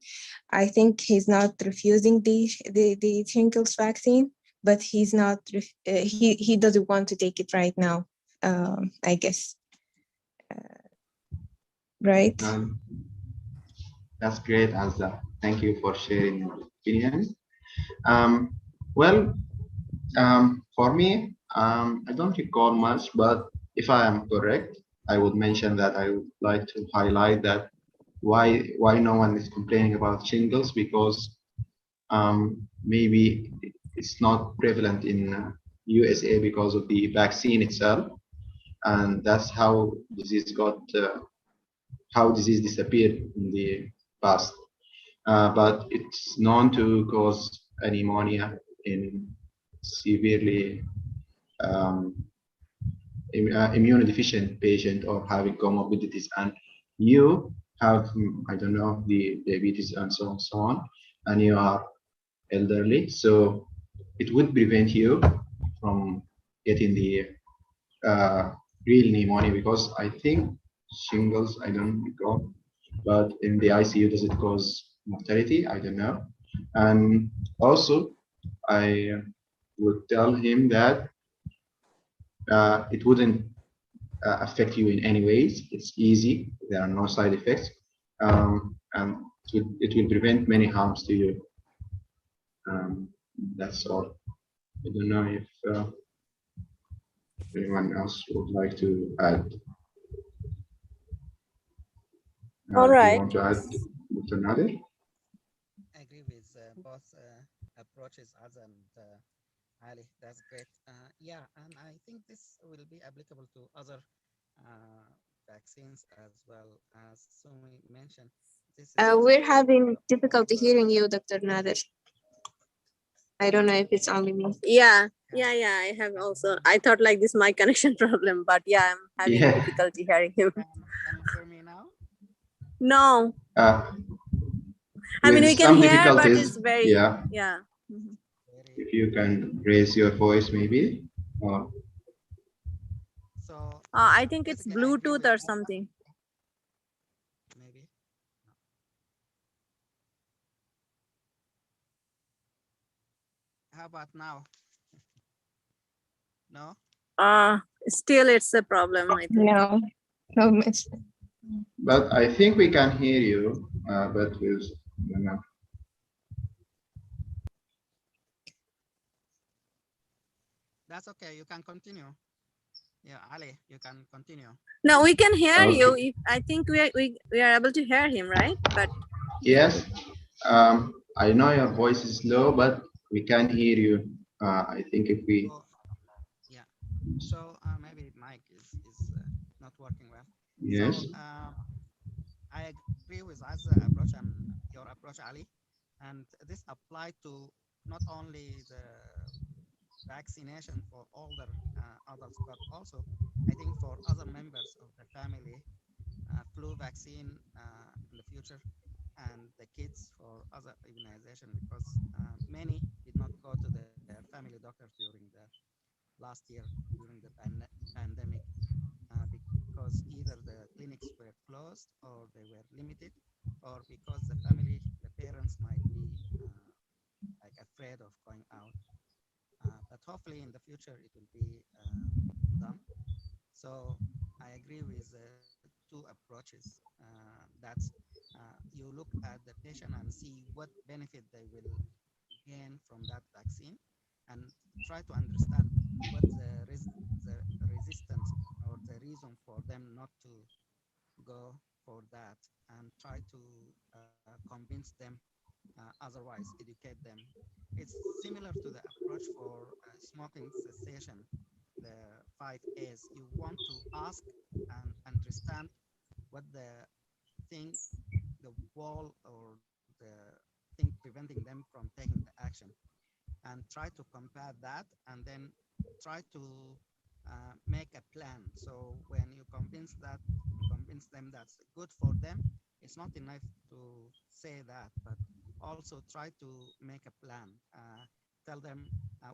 I think he's not refusing the shingles vaccine, but he doesn't want to take it right now. I guess, right? That's great, Azza. Thank you for sharing your opinion. Um, well, for me, I don't recall much, but if I am correct, I would mention that I would like to highlight that why no one is complaining about shingles, because maybe it's not prevalent in USA because of the vaccine itself, and that's how disease disappeared in the past. But it's known to cause pneumonia in severely um, immunodeficient patient or having comorbidities, and you have, I don't know, the diabetes and so on, and you are elderly, so it would prevent you from getting the uh, real pneumonia, because I think shingles, I don't recall, but in the ICU, does it cause mortality? I don't know. And also, I would tell him that it wouldn't affect you in any ways. It's easy. There are no side effects, and it will prevent many harms to you. That's all. I don't know if anyone else would like to add. All Do you right. want to add, Dr. Nader? I agree with both approaches, Az and Ali. That's great. Yeah, and I think this will be applicable to other vaccines as well. As Sumi mentioned, this is We're having difficulty also, hearing you, Dr. Nader. I don't know if it's only me. Yeah. I have also. I thought like this my connection problem, but yeah, I'm having Yeah. difficulty hearing him. can you hear me now? No, I mean With we can some hear, but difficulties, it's very yeah. yeah. Mhm. Very, If you can raise your voice, maybe. Or so I think it's basically, I agree Bluetooth with or both. something. Maybe. How about now? No? Still it's a problem, I think. No, no miss. but I think we can hear you. But with you know, That's okay. You can continue. Yeah, Ali, you can continue. No, we can hear you. okay. If I think we are able to hear him, right? But Yes. I know your voice is low, but we can hear you. I think if we. So, yeah. So maybe mic is not working well. Yes. So I agree with Az's approach and your approach, Ali. And this applied to not only the vaccination for older adults, but also I think for other members of the family, flu vaccine in the future, and the kids for other immunization, because many did not go to their family doctor during the last year during the pandemic because either the clinics were closed or they were limited, or because the family, the parents might be like afraid of going out. But hopefully in the future it will be done. So I agree with two approaches. That's you look at the patient and see what benefit they will gain from that vaccine, and try to understand what the resistance or the reason for them not to go for that, and try to convince them otherwise, educate them. It's similar to the approach for smoking cessation, the 5 A's. You want to ask and understand what the thing, the wall or the thing preventing them from taking the action, and try to compare that, and then try to make a plan. So when you convince them that's good for them, it's not enough to say that, but also try to make a plan. Tell them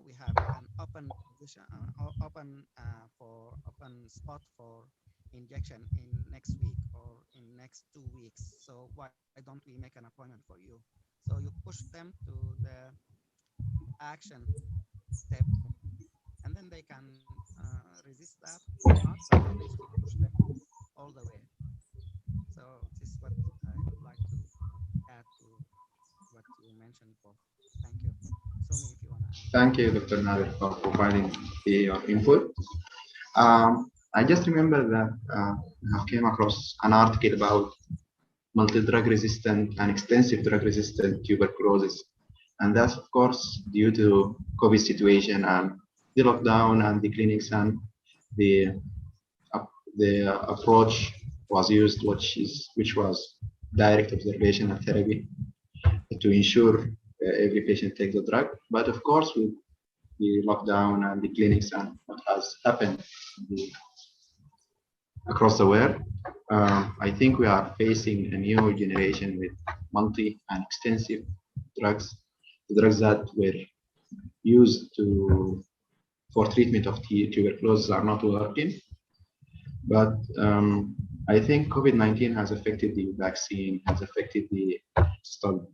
we have an open position, open spot for injection in next week or in next 2 weeks. So why don't we make an appointment for you? So you push them to the action step, and then they can resist that or not, but at least you push them all the way. So this is what I would like to add to what you mentioned, Paul. Thank you. Sumi, if you want to add. Thank you, Dr. Nader, for providing your input. I just remember that I came across an article about multi-drug resistant and extensive drug resistant tuberculosis. And that's, of course, due to COVID situation and the lockdown and the clinics, and the the approach was used, which was direct observation and therapy to ensure every patient takes the drug. But of course, with the lockdown and the clinics and what has happened across the world, I think we are facing a new generation with multi and extensive drugs, the drugs that were used for treatment of tuberculosis are not working. But I think COVID-19 has affected the vaccine, has affected the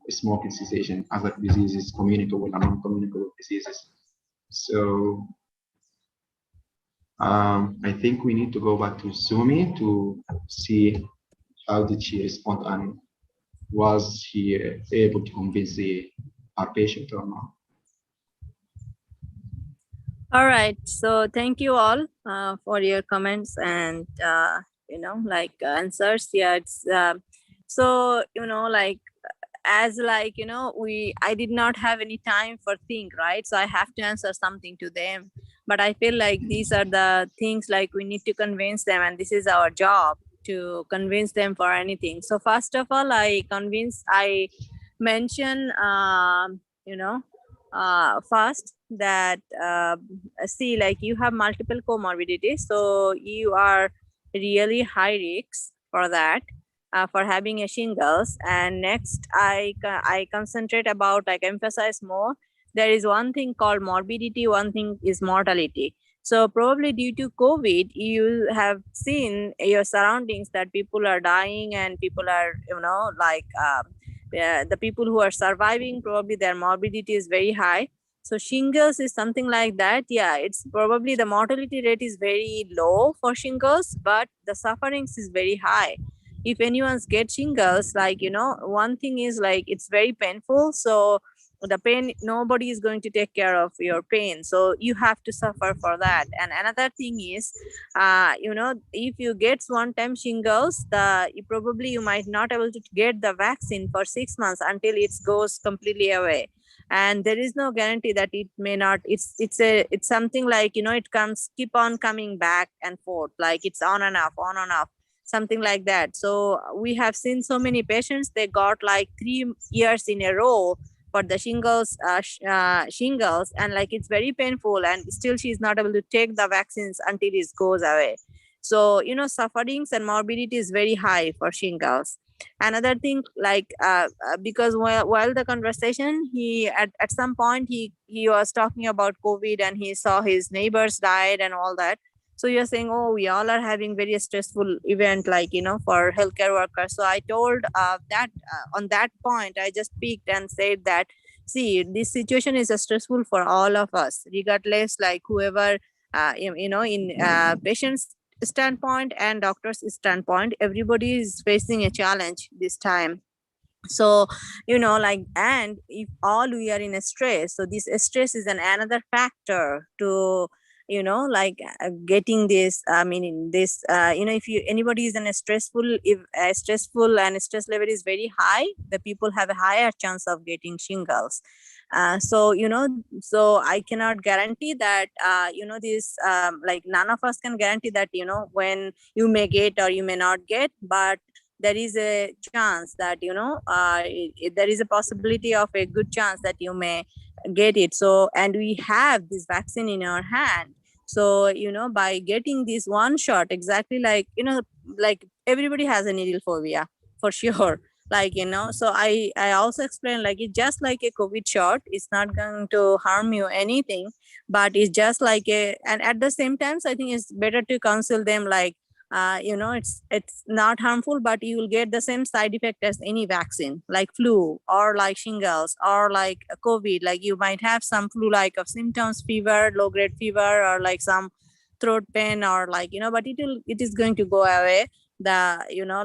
smoking cessation, other diseases, communicable and non-communicable diseases. So I think we need to go back to Sumi to see how did she respond and was she able to convince our patient or not. All right. So thank you all for your comments and answers. Yeah, it's so as I did not have any time for think, right? So I have to answer something to them. But I feel like these are the things like we need to convince them, and this is our job to convince them for anything. So first of all, I mention first that see, like, you have multiple comorbidities, so you are really high risk for that, for having a shingles. And next I concentrate about, like, emphasize more, there is one thing called morbidity, one thing is mortality. So probably due to COVID, you have seen your surroundings that people are dying and people are the people who are surviving, probably their morbidity is very high. So shingles is something like that. Yeah, it's probably the mortality rate is very low for shingles, but the sufferings is very high. If anyone's get shingles, like, one thing is, like, it's very painful. So the pain, nobody is going to take care of your pain, so you have to suffer for that. And another thing is, if you get one time shingles, you might not able to get the vaccine for 6 months until it goes completely away. And there is no guarantee that it may not, it's something like, it comes, keep on coming back and forth, like it's on and off, something like that. So we have seen so many patients, they got like 3 years in a row for the shingles, and like it's very painful, and still she's not able to take the vaccines until it goes away. So sufferings and morbidity is very high for shingles. Another thing, like because while the conversation, he at some point he was talking about COVID, and he saw his neighbors died and all that. So you're saying, oh, we all are having very stressful event, like, for healthcare workers. So I told that on that point, I just peeked and said that, see, this situation is stressful for all of us, regardless, like whoever, in patients standpoint and doctors standpoint, everybody is facing a challenge this time. So like, and if all we are in a stress, so this stress is another factor to getting this, I mean, in this if anybody is in a stressful, if stressful and stress level is very high, the people have a higher chance of getting shingles. So so I cannot guarantee that this like, none of us can guarantee that when you may get or you may not get, but there is a chance that there is a possibility of a good chance that you may get it. So, and we have this vaccine in our hand. So by getting this one shot, exactly like like everybody has a needle phobia for sure. Like, so I also explained, like, it's just like a COVID shot, it's not going to harm you anything, but it's just like and at the same time, so I think it's better to counsel them, like, it's not harmful, but you will get the same side effect as any vaccine, like flu or like shingles or like COVID. Like, you might have some flu like of symptoms, fever, low grade fever, or like some throat pain, or like but it is going to go away, the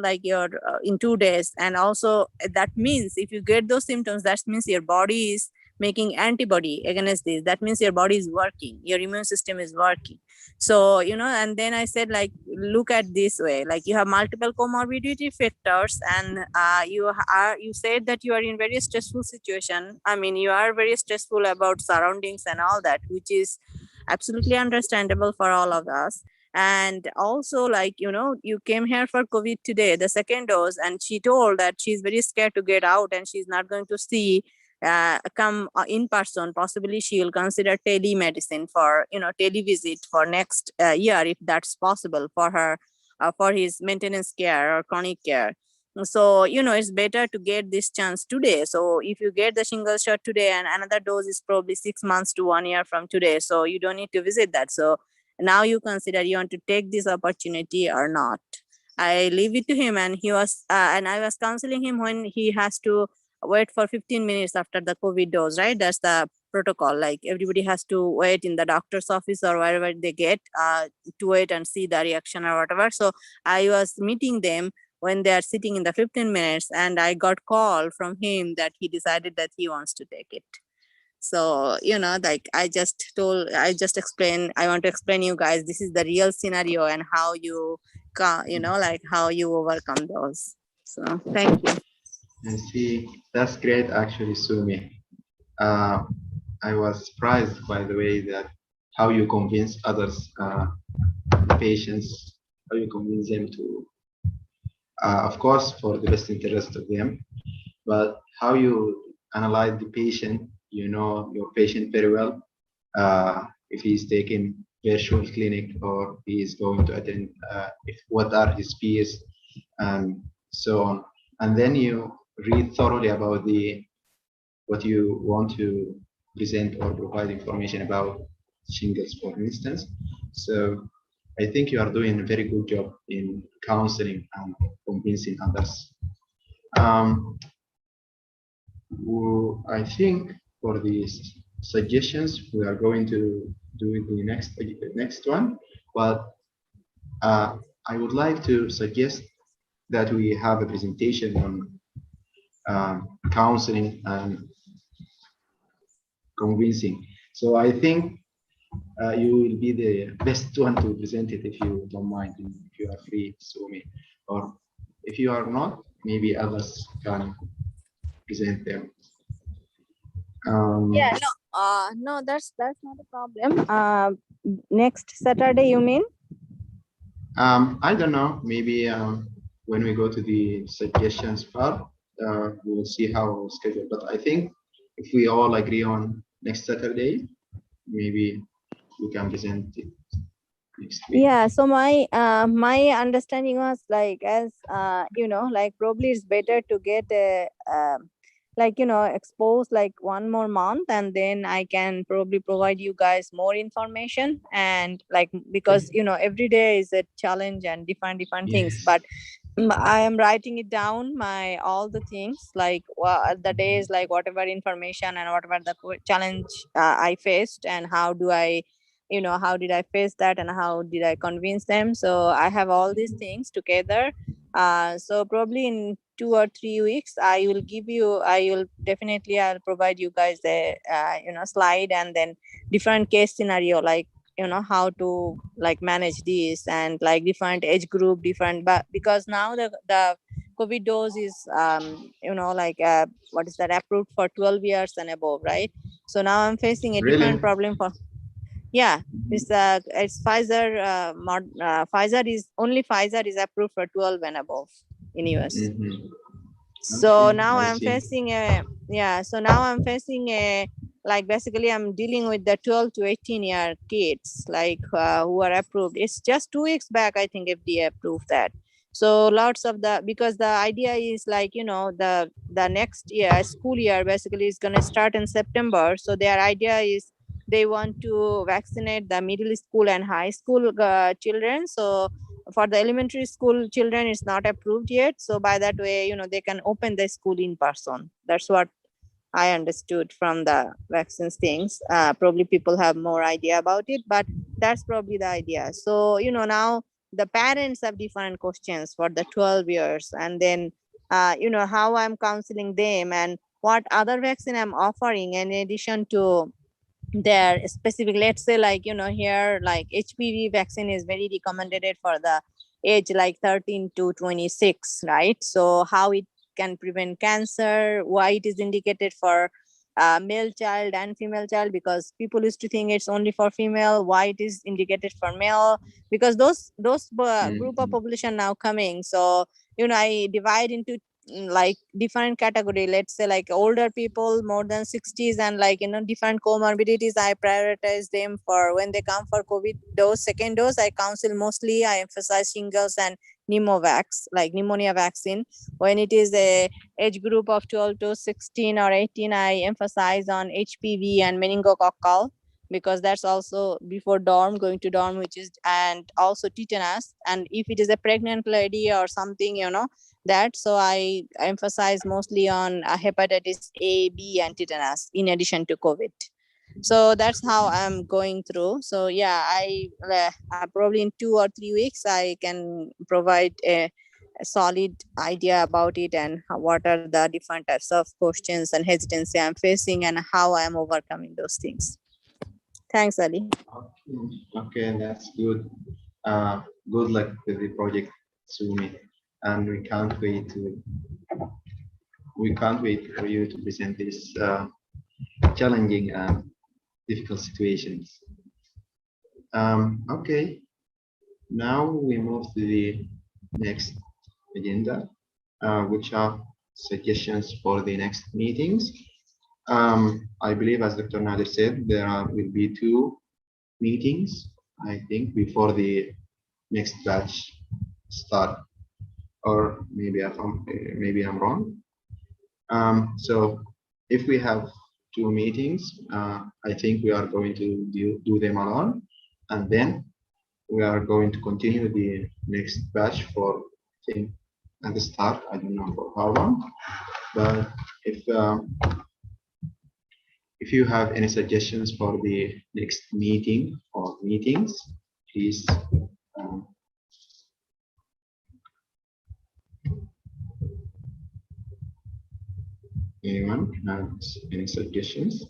like your in 2 days. And also that means if you get those symptoms, that means your body is making antibody against this. That means your body is working, your immune system is working. So and then I said, like, look at this way, like, you have multiple comorbidity factors, and you said that you are in very stressful situation. I mean, you are very stressful about surroundings and all that, which is absolutely understandable for all of us. And also, like, you came here for COVID today, the second dose, and she told that she's very scared to get out, and she's not going to see come in person. Possibly she will consider telemedicine for televisit for next year, if that's possible for her, for his maintenance care or chronic care. So it's better to get this chance today. So if you get the shingle shot today, and another dose is probably 6 months to 1 year from today, so you don't need to visit that. So Now you consider you want to take this opportunity or not. I leave it to him, and he was and I was counseling him when he has to wait for 15 minutes after the COVID dose, right? That's the protocol. Like everybody has to wait in the doctor's office or wherever they get to wait and see the reaction or whatever. So I was meeting them when they are sitting in the 15 minutes, and I got call from him that he decided that he wants to take it. So like I just explained, I want to explain you guys, this is the real scenario and how you like how you overcome those. So thank you. And see, that's great actually, Sumi. I was surprised by the way that how you convince others, patients, how you convince them to, of course, for the best interest of them, but how you analyze the patient, you know your patient very well. If he's taking virtual clinic or he is going to attend, what are his fears and so on. And then you read thoroughly about what you want to present or provide information about shingles, for instance. So I think you are doing a very good job in counseling and convincing others. I think for these suggestions, we are going to do the next one. But I would like to suggest that we have a presentation on counseling and convincing. So I think you will be the best one to present it if you don't mind, if you are free, Sumi, or if you are not, maybe others can present them. Yeah, no, that's not a problem. Next Saturday, you mean? I don't know, maybe when we go to the suggestions part, we will see how we'll schedule. But I think if we all agree on next Saturday, maybe we can present it next week. Yeah, so my my understanding was like, as like probably it's better to get a like expose like one more month, and then I can probably provide you guys more information. And like, because every day is a challenge and different things, Yes. but I am writing it down, my all the things, like the days, like whatever information and whatever the challenge I faced, and how do I how did I face that, and how did I convince them. So I have all these things together. So probably in 2 or 3 weeks I will definitely, I'll provide you guys the slide, and then different case scenario, like how to like manage this, and like different age group, different, but because now the COVID dose is like what is that, approved for 12 years and above, right? So now I'm facing a different Really? problem for, yeah, it's Pfizer. Pfizer is approved for 12 and above in US. Mm-hmm. So Okay, now I I'm see. facing a, yeah, so now I'm facing a, like basically I'm dealing with the 12 to 18-year kids, like who are approved. It's just 2 weeks back, I think FDA approved that. So lots of the, because the idea is like the next year, school year basically is going to start in September. So their idea is they want to vaccinate the middle school and high school children. So for the elementary school children, it's not approved yet. So by that way, they can open the school in person. That's what I understood from the vaccines things. Probably people have more idea about it, but that's probably the idea. So now the parents have different questions for the 12 years, and then how I'm counseling them, and what other vaccine I'm offering in addition to their specific, let's say, like here, like HPV vaccine is very recommended for the age like 13 to 26, right? So how it can prevent cancer, why it is indicated for male child and female child, because people used to think it's only for female, why it is indicated for male, because those group of Mm-hmm. population now coming. So I divide into like different category, let's say like older people more than 60s, and like different comorbidities, I prioritize them for when they come for COVID dose, second dose. I counsel mostly, I emphasize shingles and pneumovax, like pneumonia vaccine. When it is a age group of 12 to 16 or 18, I emphasize on HPV and meningococcal. because that's also before dorm, going to dorm, which is, and also tetanus. And if it is a pregnant lady or something, that, so I emphasize mostly on hepatitis A, B, and tetanus in addition to COVID. So that's how I'm going through. So yeah, I probably in 2 or 3 weeks I can provide a solid idea about it, and what are the different types of questions and hesitancy I'm facing, and how I'm overcoming those things. Thanks, Ali. Okay, that's good. Good luck with the project, Sumi, and we can't wait for you to present these challenging and difficult situations. Okay, now we move to the next agenda, which are suggestions for the next meetings. I believe, as Dr. Nadir said, will be 2 meetings, I think, before the next batch start, or maybe I'm wrong. So if we have 2 meetings, I think we are going to do them alone, and then we are going to continue the next batch for, I think, at the start. I don't know for how long, but if you have any suggestions for the next meeting or meetings, please. Anyone has any suggestions?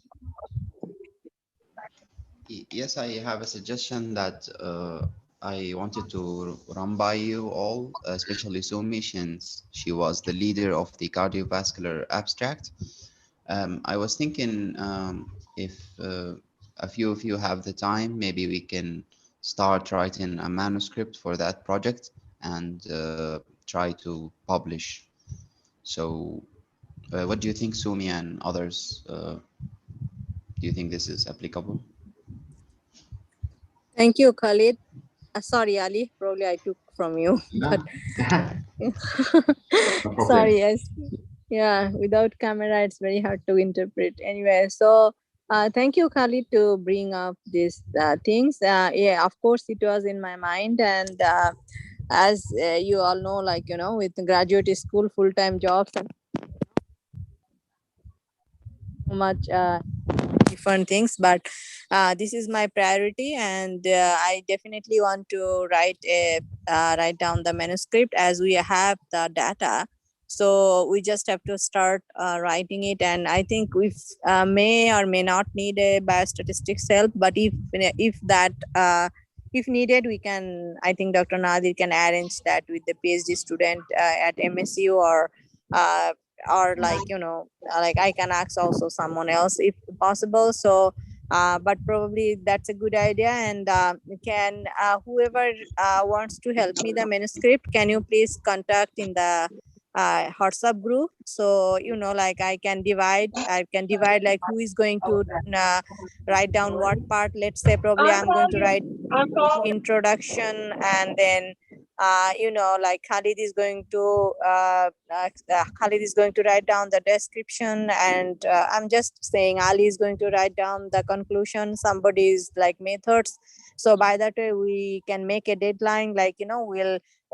Yes, I have a suggestion that I wanted to run by you all, especially Sumi, since she was the leader of the cardiovascular abstract. I was thinking if a few of you have the time, maybe we can start writing a manuscript for that project and try to publish. So what do you think, Sumi and others? Do you think this is applicable? Thank you, Khalid. Sorry, Ali, probably I took from you. No. But No problem. sorry, yes. Yeah, without camera, it's very hard to interpret. Anyway, so thank you, Khalid, to bring up these things. Yeah, of course, it was in my mind. And as you all know, like, with graduate school, full-time jobs, and so much different things, but this is my priority, and I definitely want to write down the manuscript, as we have the data. So we just have to start writing it, and I think we may or may not need a biostatistics help, but if that if needed, we can, I think Dr. Nadir can arrange that with the PhD student at MSU, or like, like I can ask also someone else if possible. So but probably that's a good idea. And can whoever wants to help me the manuscript, can you please contact in the WhatsApp group? So like I can divide like who is going to write down what part. Let's say probably I'm going to write introduction, and then like Khalid is going to write down the description, and I'm just saying Ali is going to write down the conclusion, somebody is like methods. So by that way we can make a deadline, like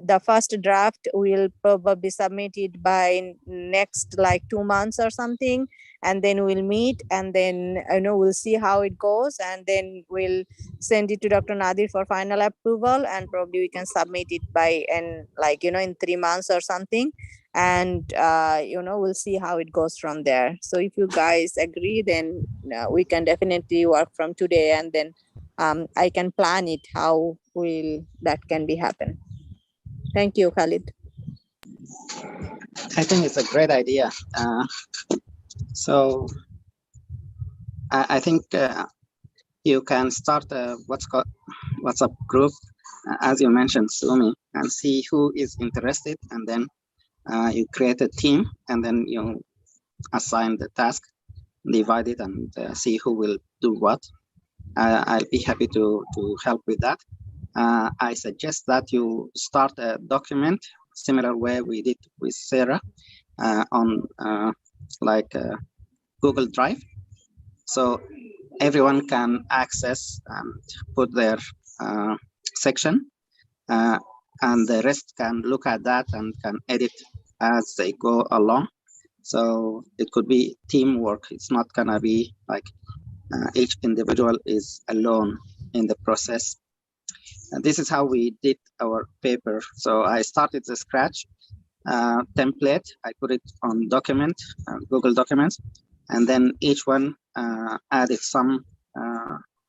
the first draft will probably submit it by next like 2 months or something, and then we'll meet, and then we'll see how it goes, and then we'll send it to Dr. Nadir for final approval, and probably we can submit it by in 3 months or something, and we'll see how it goes from there. So if you guys agree, then we can definitely work from today, and then I can plan it how will that can be happen. Thank you, Khalid. I think it's a great idea. So I think you can start a WhatsApp group, as you mentioned, Sumi, and see who is interested, and then you create a team, and then you assign the task, divide it, and see who will do what. I'll be happy to help with that. I suggest that you start a document similar way we did with Sarah on Google Drive. So everyone can access and put their section, and the rest can look at that and can edit as they go along. So it could be teamwork. It's not gonna be like each individual is alone in the process. And this is how we did our paper. So I started the scratch template. I put it on document, Google Documents, and then each one added some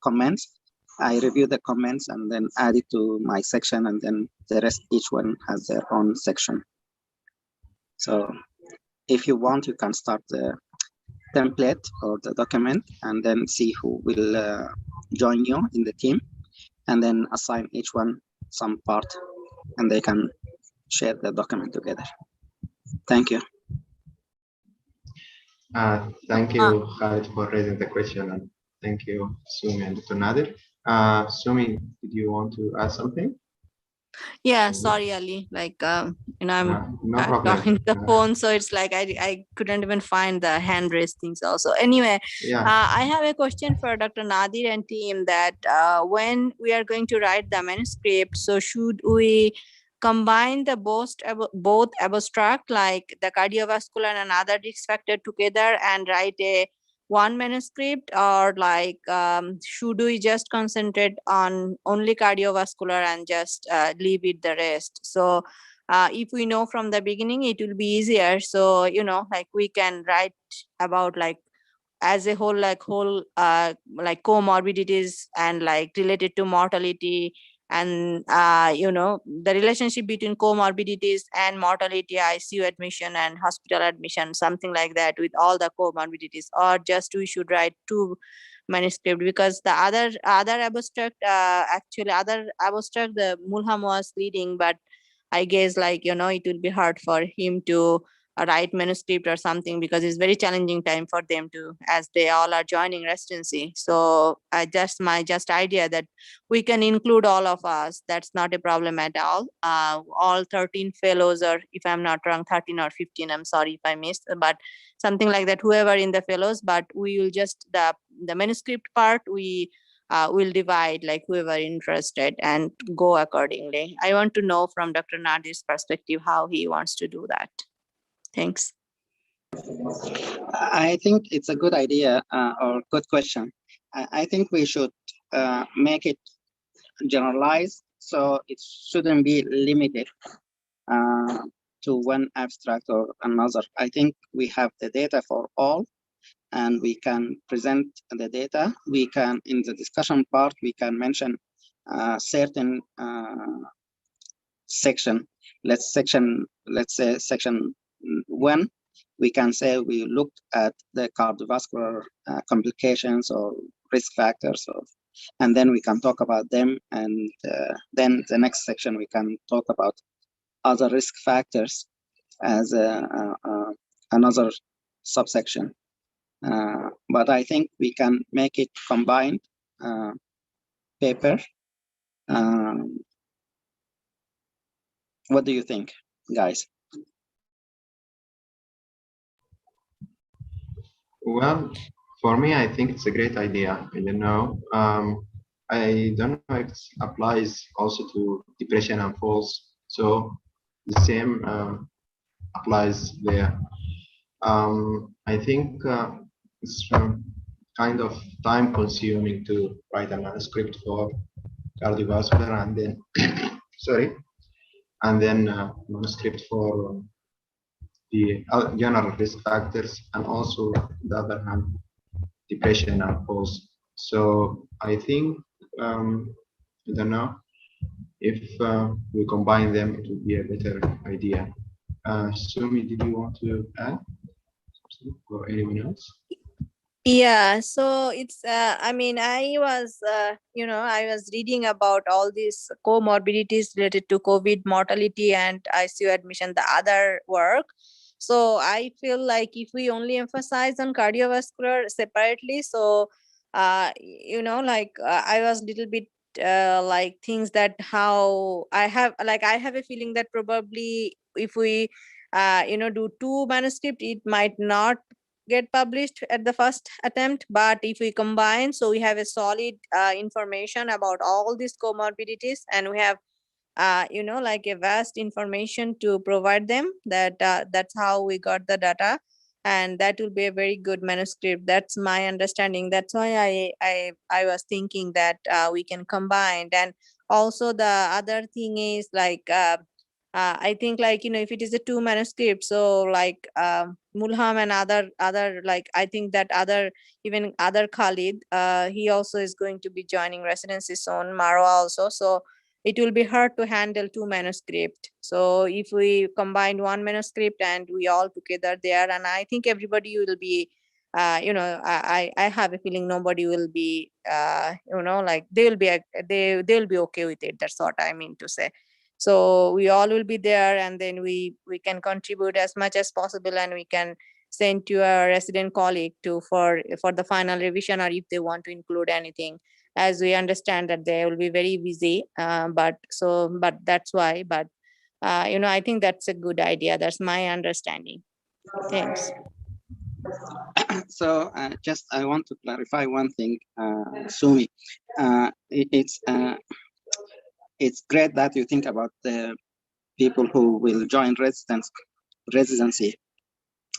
comments. I review the comments and then add it to my section, and then the rest, each one has their own section. So if you want, you can start the template or the document and then see who will join you in the team, and then assign each one some part, and they can share the document together. Thank you. Thank you, Khalid, for raising the question, and thank you, Sumi and Dr. Nadir. Sumi, did you want to add something? Yeah, sorry, Ali. Like, I'm No problem. talking to the phone, so it's like I couldn't even find the hand raised things also. Anyway, Yeah. I have a question for Dr. Nadir and team that when we are going to write the manuscript, so should we combine the both abstract, like the cardiovascular and other risk factor together and write a one manuscript, or like should we just concentrate on only cardiovascular and just leave it the rest? So if we know from the beginning, it will be easier. So like we can write about like as a whole, like comorbidities and like related to mortality, and the relationship between comorbidities and mortality, ICU admission and hospital admission, something like that, with all the comorbidities. Or just we should write two manuscript, because the other abstract, actually other abstract, the Mulham was leading, but I guess like it will be hard for him to write manuscript or something, because it's very challenging time for them to, as they all are joining residency. So my idea that we can include all of us, that's not a problem at all. All 13 fellows, or if I'm not wrong, 13 or 15, I'm sorry if I missed, but something like that, whoever in the fellows. But we will just the manuscript part, we will divide like whoever interested and go accordingly. I want to know from Dr. Nadir's perspective how he wants to do that. Thanks. I think it's a good idea or good question. I think we should make it generalized, so it shouldn't be limited to one abstract or another. I think we have the data for all, and we can present the data. We can, in the discussion part, we can mention certain section. Let's say section 1, we can say we looked at the cardiovascular complications or risk factors, and then we can talk about them, and then the next section we can talk about other risk factors as another subsection. But I think we can make it combined paper. What do you think, guys? Well, for me, I think it's a great idea. I don't know. I don't know if it applies also to depression and falls. So the same applies there. I think it's kind of time consuming to write a manuscript for cardiovascular, and then sorry, and then manuscript for the general risk factors, and also the other hand, depression and falls. So I think I don't know if we combine them, it would be a better idea. Sumi, did you want to add something, or anyone else? Yeah, so it's I mean, I was I was reading about all these comorbidities related to COVID, mortality and ICU admission, the other work. So I feel like if we only emphasize on cardiovascular separately, so like I was little bit like things that how I have a feeling that probably if we do two manuscript, it might not get published at the first attempt, but if we combine, so we have a solid information about all these comorbidities, and we have like a vast information to provide them, that's how we got the data, and that will be a very good manuscript. That's my understanding. That's why I was thinking that we can combine. And also the other thing is like I think like if it is a two manuscript, so like Mulham and other like I think that even other Khalid, he also is going to be joining residency soon, Marwa also. So it will be hard to handle two manuscript. So if we combine one manuscript and we all together there, and I think everybody will be, I have a feeling nobody will be, like they will be, they'll be okay with it. That's what I mean to say. So we all will be there, and then we can contribute as much as possible, and we can send to our resident colleague for the final revision, or if they want to include anything, as we understand that they will be very busy. But that's why. But I think that's a good idea. That's my understanding. Thanks. So just I want to clarify one thing, Sumi. It's great that you think about the people who will join residency.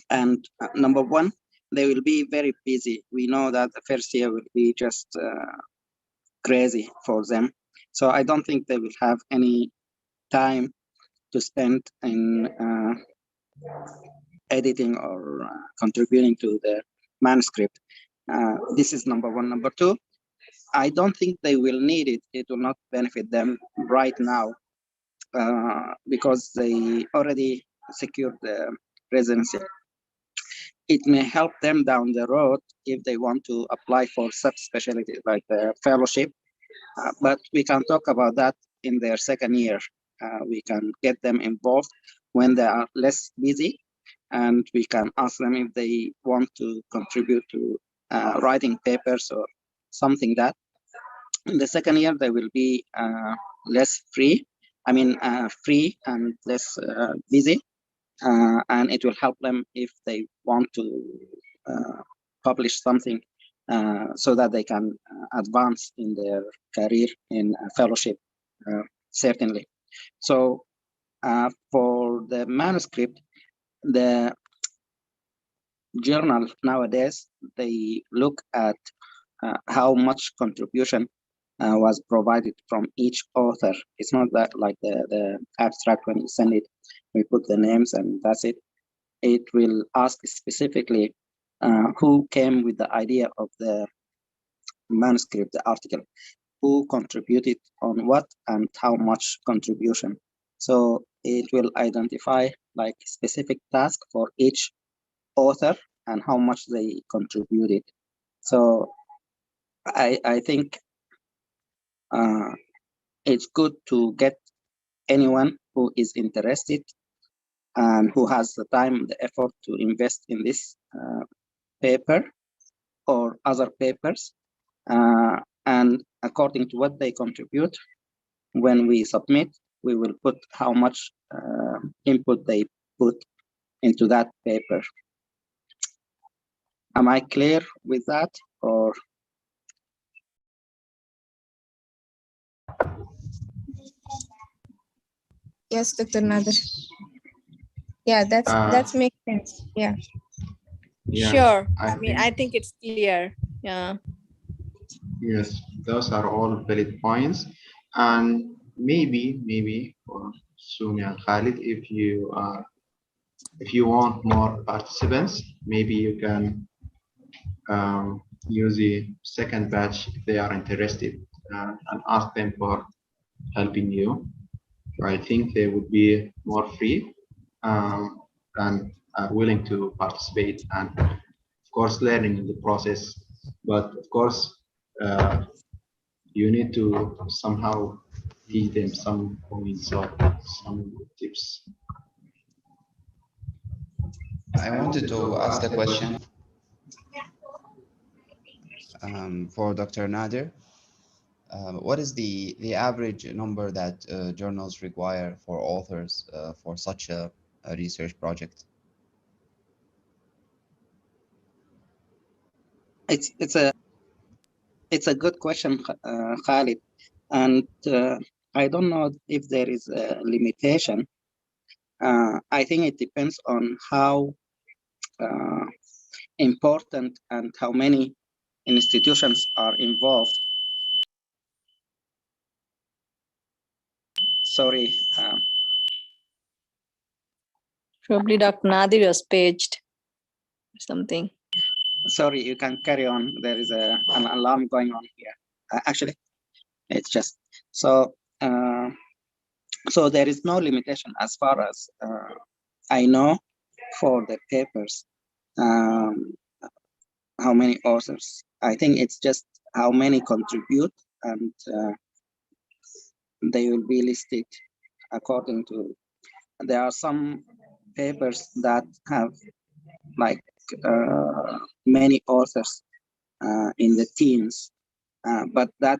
And number one, they will be very busy. We know that the first year will be just crazy for them. So I don't think they will have any time to spend in editing or contributing to the manuscript. This is number one. Number two, I don't think they will need it. It will not benefit them right now because they already secured the residency. It may help them down the road if they want to apply for subspecialty like the fellowship, but we can talk about that in their second year. We can get them involved when they are less busy, and we can ask them if they want to contribute to writing papers or something that. In the second year, they will be less free. I mean, free and less busy, and it will help them if they want to publish something so that they can advance in their career in fellowship, certainly. So for the manuscript, the journal nowadays, they look at how much contribution was provided from each author. It's not that like the abstract when you send it, we put the names and that's it. It will ask specifically who came with the idea of the manuscript, the article, who contributed on what and how much contribution. So it will identify like specific task for each author and how much they contributed. So I think it's good to get anyone who is interested and who has the time, the effort to invest in this paper or other papers. And according to what they contribute, when we submit, we will put how much input they put into that paper. Am I clear with that, or? Yes, Dr. Nader. Yeah, that makes sense. Yeah. Sure. I think it's clear. Yeah. Yes, those are all valid points. And maybe for Sumi and Khalid, if you want more participants, maybe you can use the second batch if they are interested and ask them for helping you. I think they would be more free and willing to participate and of course learning in the process. But of course, you need to somehow teach them some points or some tips. I wanted to ask a question for Dr. Nader. What is the average number that journals require for authors for such a research project? it's a good question, Khalid, and I don't know if there is a limitation. I think it depends on how important and how many institutions are involved. Sorry. Probably Dr. Nadir was paged or something. Sorry, you can carry on. There is an alarm going on here. Actually, it's just so. So there is no limitation as far as I know for the papers. How many authors? I think it's just how many contribute, and they will be listed according to. There are some papers that have like many authors in the teams, but that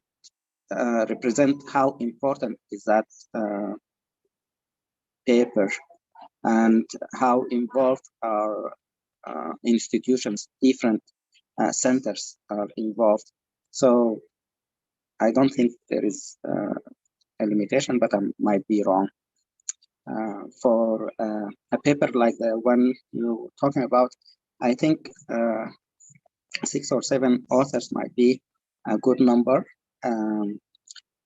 represent how important is that paper and how involved are institutions, different centers are involved. So I don't think there is a limitation, but I might be wrong. For a paper like the one you're talking about, I think 6 or 7 authors might be a good number.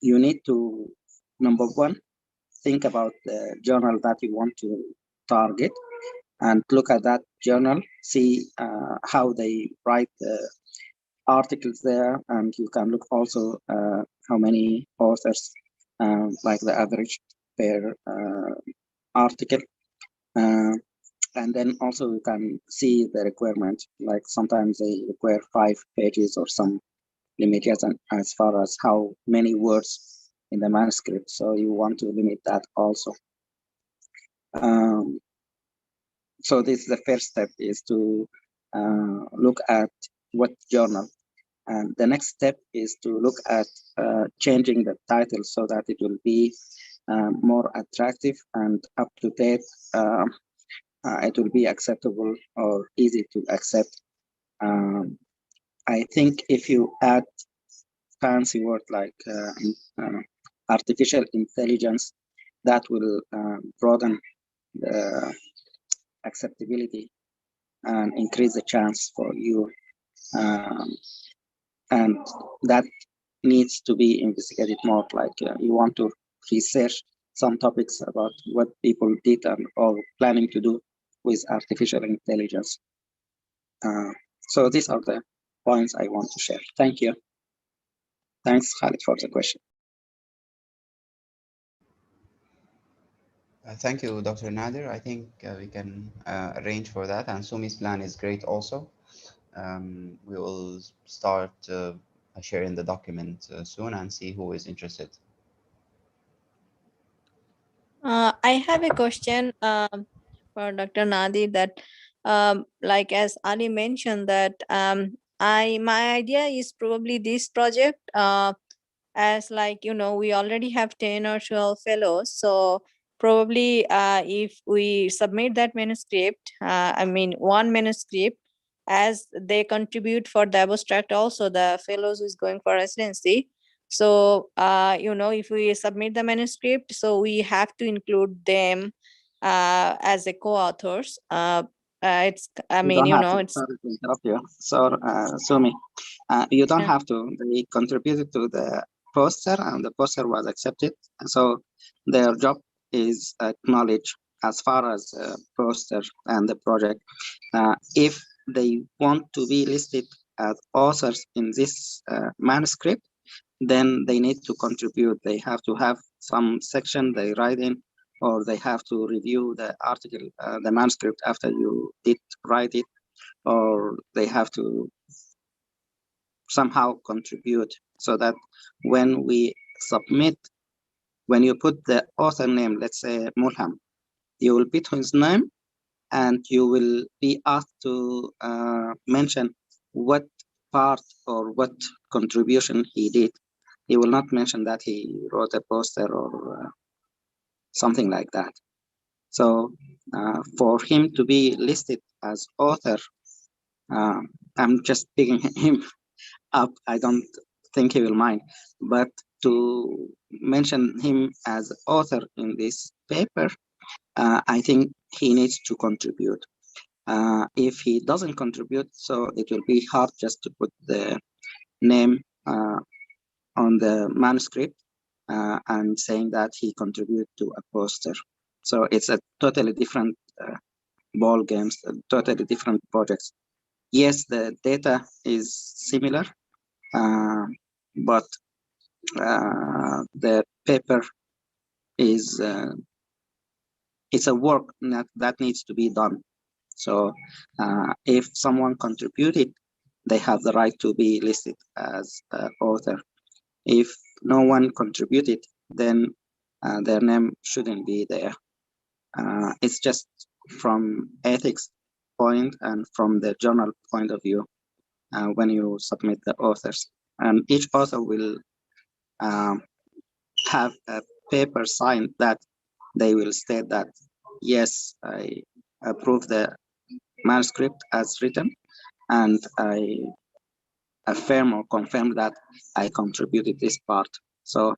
You need to, number one, think about the journal that you want to target and look at that journal, see how they write the articles there, and you can look also how many authors, like the average per article. And then also you can see the requirement, like sometimes they require 5 pages or some limitation as far as how many words in the manuscript. So you want to limit that also. So this is the first step, is to look at what journal. And the next step is to look at changing the title so that it will be more attractive and up to date. It will be acceptable or easy to accept. I think if you add fancy word like artificial intelligence, that will broaden the acceptability and increase the chance for you. And that needs to be investigated more, like you want to research some topics about what people did and or planning to do with artificial intelligence. So these are the points I want to share. Thank you. Thanks, Khalid, for the question. Thank you, Dr. Nader. I think we can arrange for that, and Sumi's plan is great also. We will start sharing the document soon and see who is interested. I have a question for Dr. Nadi, that like as Ali mentioned that my idea is probably this project, as like, you know, we already have 10 or 12 fellows. So probably if we submit that manuscript, I mean one manuscript, as they contribute for the abstract also, the fellows who is going for residency. So, you know, if we submit the manuscript, so we have to include them as a co-authors. It's, I You mean, don't you have know, to, it's, sorry to interrupt you. So, Sumi, you don't yeah. have to. They contributed to the poster and the poster was accepted. So their job is acknowledged as far as poster and the project. If they want to be listed as authors in this manuscript, then they need to contribute. They have to have some section they write in, or they have to review the article, the manuscript after you did write it, or they have to somehow contribute so that when we submit, when you put the author name, let's say Mulham, you will put his name and you will be asked to mention what part or what contribution he did. He will not mention that he wrote a poster or something like that. So for him to be listed as author, I'm just picking him up. I don't think he will mind, but to mention him as author in this paper, I think he needs to contribute. If he doesn't contribute, so it will be hard just to put the name on the manuscript and saying that he contributed to a poster. So it's a totally different ball games, totally different projects. Yes, the data is similar, but the paper is it's a work that needs to be done. So if someone contributed, they have the right to be listed as author. If no one contributed, then their name shouldn't be there. It's just from ethics point and from the journal point of view when you submit the authors. And each author will have a paper signed that they will state that, yes, I approve the manuscript as written, and I affirm or confirm that I contributed this part. So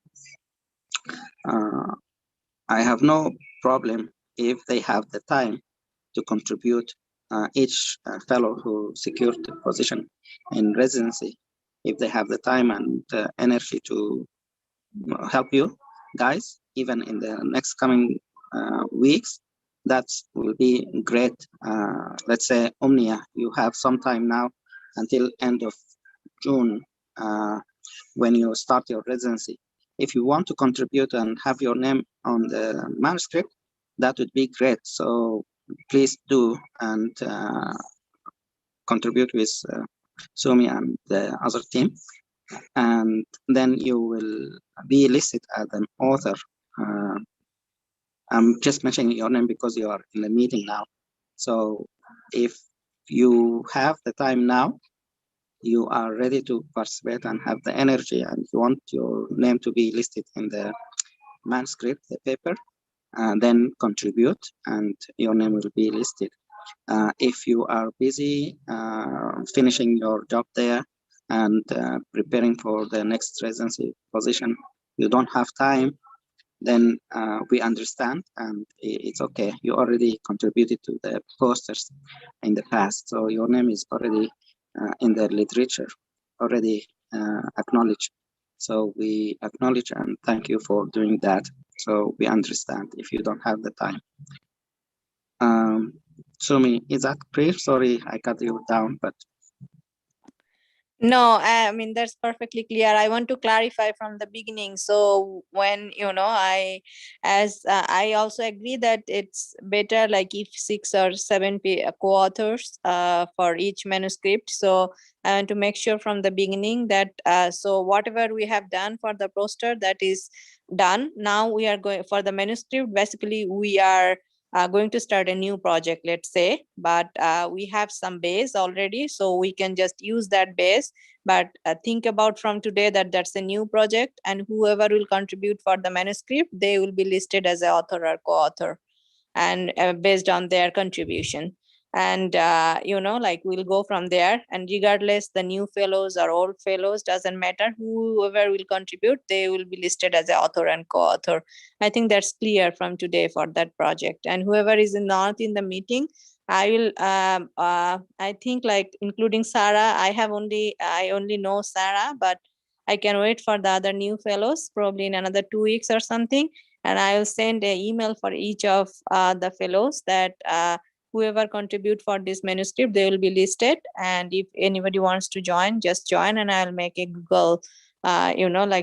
I have no problem if they have the time to contribute. Each fellow who secured the position in residency, if they have the time and energy to help you guys, even in the next coming weeks, that will be great. Let's say Omnia, you have some time now until end of June when you start your residency. If you want to contribute and have your name on the manuscript, that would be great. So please do and contribute with Sumi and the other team, and then you will be listed as an author. I'm just mentioning your name because you are in the meeting now. So if you have the time now, you are ready to participate and have the energy, and you want your name to be listed in the manuscript, the paper, then contribute and your name will be listed. If you are busy finishing your job there and preparing for the next residency position, you don't have time, then we understand and it's okay. You already contributed to the posters in the past, so your name is already in the literature, already acknowledged. So we acknowledge and thank you for doing that. So we understand if you don't have the time. Sumi, is that clear? Sorry, I cut you down, but No, I mean, that's perfectly clear. I want to clarify from the beginning. So when, I also agree that it's better like if 6 or 7 co-authors for each manuscript. So I want to make sure from the beginning that, so whatever we have done for the poster, that is done. Now we are going for the manuscript. Basically, we are going to start a new project, let's say, but we have some base already, so we can just use that base. But think about from today that that's a new project, and whoever will contribute for the manuscript, they will be listed as an author or co-author, and based on their contribution. And we'll go from there, and regardless the new fellows or old fellows, doesn't matter, whoever will contribute, they will be listed as an author and co-author. I think that's clear from today for that project. And whoever is not in the meeting, I will I think, like, including Sarah, I only know Sarah, but I can wait for the other new fellows probably in another 2 weeks or something, and I will send an email for each of the fellows that whoever contribute for this manuscript, they will be listed. And if anybody wants to join, just join, and I'll make a Google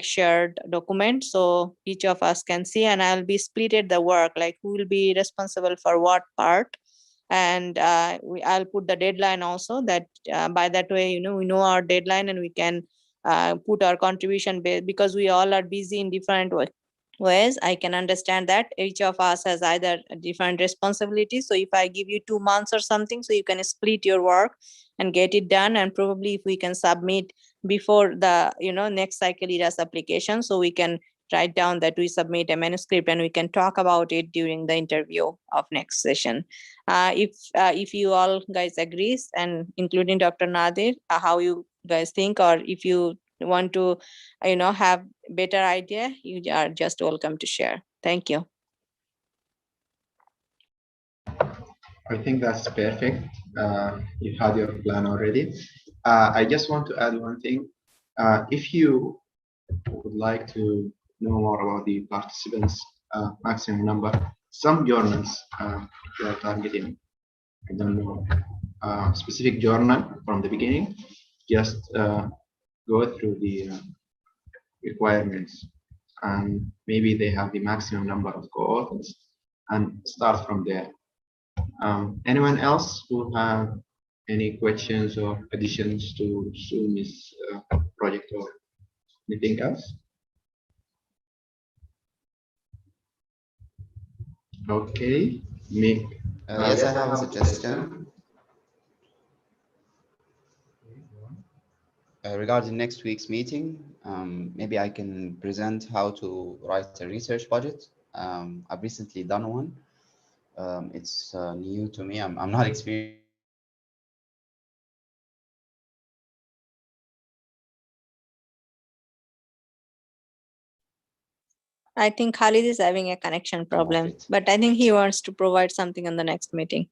shared document, so each of us can see, and I'll be splitted the work, like who will be responsible for what part. And I'll put the deadline also, that by that way, we know our deadline, and we can put our contribution because we all are busy in different ways. I can understand that each of us has either a different responsibilities. So if I give you 2 months or something, so you can split your work and get it done, and probably if we can submit before the next cycle ERAS application, so we can write down that we submit a manuscript and we can talk about it during the interview of next session. If you all guys agrees, and including Dr. Nadir, how you guys think, or if you want to, have better idea, you are just welcome to share. Thank you. I think that's perfect. You had your plan already. I just want to add one thing. If you would like to know more about the participants' maximum number, some journals you are targeting, I don't know, specific journal from the beginning, just go through the requirements, and maybe they have the maximum number of co-authors and start from there. Anyone else who have any questions or additions to Sumi's project or anything else? Okay, me. Yes, I have a suggestion. Regarding next week's meeting, maybe I can present how to write a research budget. I've recently done one. It's new to me. I'm not experienced. I think Khalid is having a connection problem, but I think he wants to provide something on the next meeting.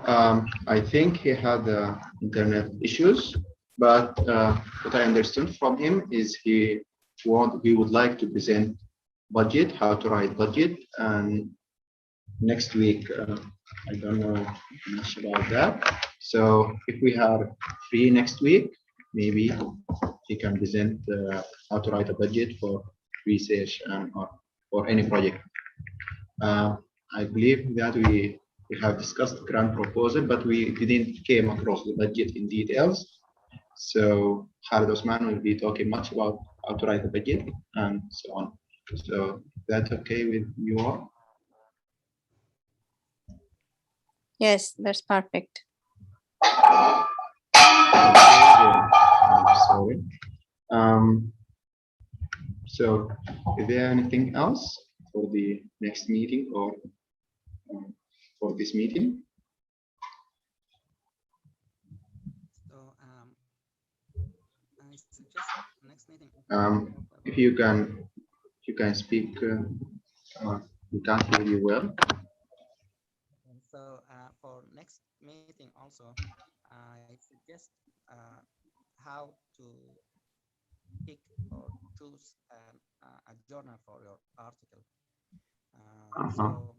I think he had internet issues, but what I understood from him is he would like to present budget, how to write budget, and next week I don't know much about that. So if we are free next week, maybe he can present how to write a budget for research or any project. I believe that we have discussed grant proposal, but we didn't came across the budget in details. So Khalid Osman will be talking much about how to write the budget and so on. So that's okay with you all? Yes, that's perfect. Sorry. So is there anything else for the next meeting or for this meeting? So I suggest next meeting. If you can speak, we can't hear you well. So for next meeting also, I suggest how to pick or choose a journal for your article. So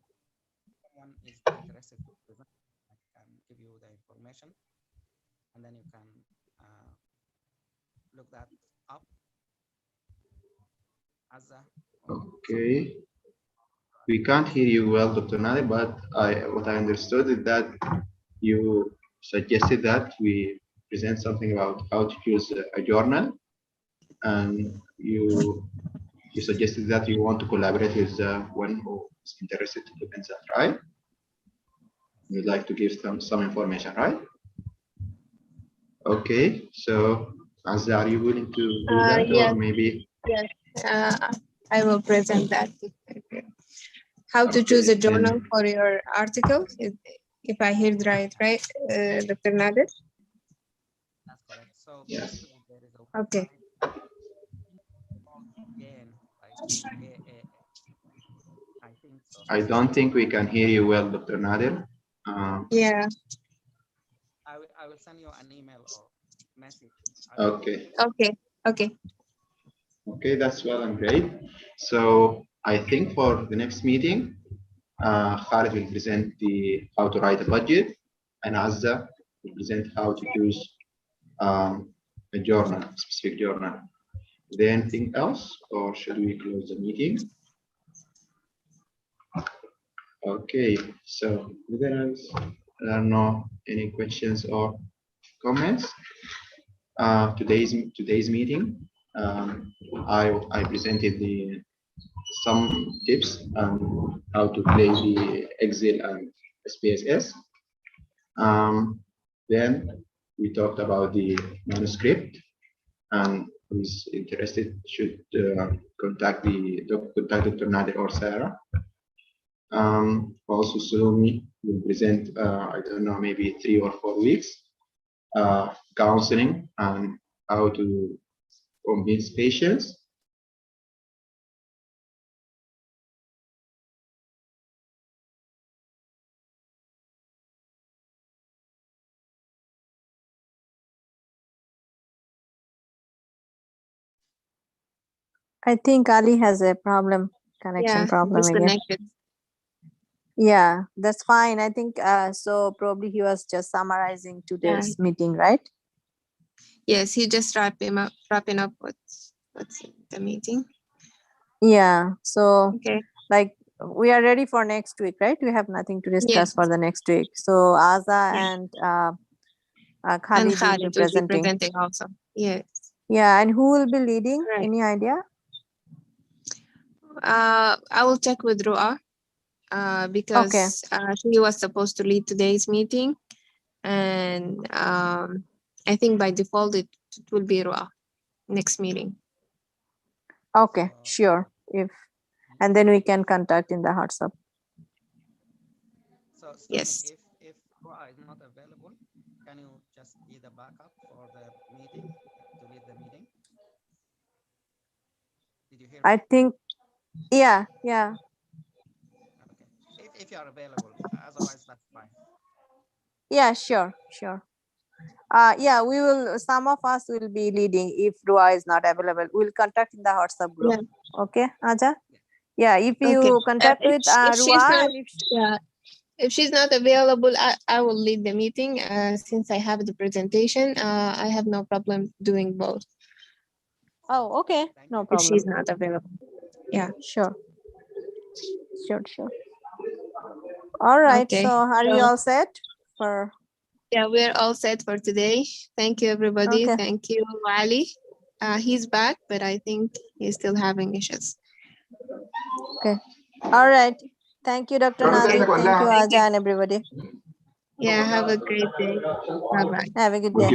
someone is interested to present, I can give you the information, and then you can look that up as a. Okay. We can't hear you well, Dr. Nadir, but what I understood is that you suggested that we present something about how to choose a journal, and you suggested that you want to collaborate with one who is interested to present that, right? You'd like to give them some information, right? Okay, so Azza, are you willing to do that, yes. or maybe? Yes, I will present that. How to choose a journal for your article, if I hear it right, Dr. Nadir? That's correct. So yes. there is a okay. Again, like I think so. I don't think we can hear you well, Dr. Nadir. Yeah. I will send you an email or message. Okay. Okay. Okay. Okay, that's well and great. So I think for the next meeting, Khalid will present how to write a budget, and Azza will present how to choose a journal, a specific journal. Is there anything else, or should we close the meeting? Okay, so if there are no any questions or comments, today's meeting, I presented some tips on how to play the Excel and SPSS. Then we talked about the manuscript and who is interested should contact Dr. Nader or Sarah. Also, Salome will present, I don't know, maybe 3 or 4 weeks counseling and how to convince patients. I think Ali has a connection Yeah, problem again. disconnected. Yeah, that's fine. I think so. Probably he was just summarizing today's meeting, right? Yes, he just wrapping up what's the meeting. Yeah. So, Okay. like, we are ready for next week, right? We have nothing to discuss Yes. for the next week. So, Aza Yeah. and And Khalid will be Khalid will be presenting. presenting also. Yes. Yeah, and who will be leading? Right. Any idea? I will check with Ru'a because she was supposed to lead today's meeting, and I think by default it will be Ru'a next meeting. Okay, sure. And then we can contact in the WhatsApp. So yes. If Roa is not available, can you just be the backup for the meeting, to lead the meeting? Did you hear me? I think, yeah. Okay. If you are available, otherwise that's fine. Yeah, sure. Yeah, we will. Some of us will be leading if Rua is not available. We'll contact in the WhatsApp group. Yeah. Okay, Aja. Yeah, if you Okay. contact with If she's Rua, not, if she's not available, I will lead the meeting. Since I have the presentation, I have no problem doing both. Oh, okay, no problem. If she's not available, yeah. Sure. All right. Okay. So, are you all set for? Yeah, we're all set for today. Thank you, everybody. Okay. Thank you, Ali. He's back, but I think he's still having issues. Okay. All right. Thank you, Dr. Nadir. Thank you, Aja, and everybody. Yeah, have a great day. Bye-bye. Have a good day.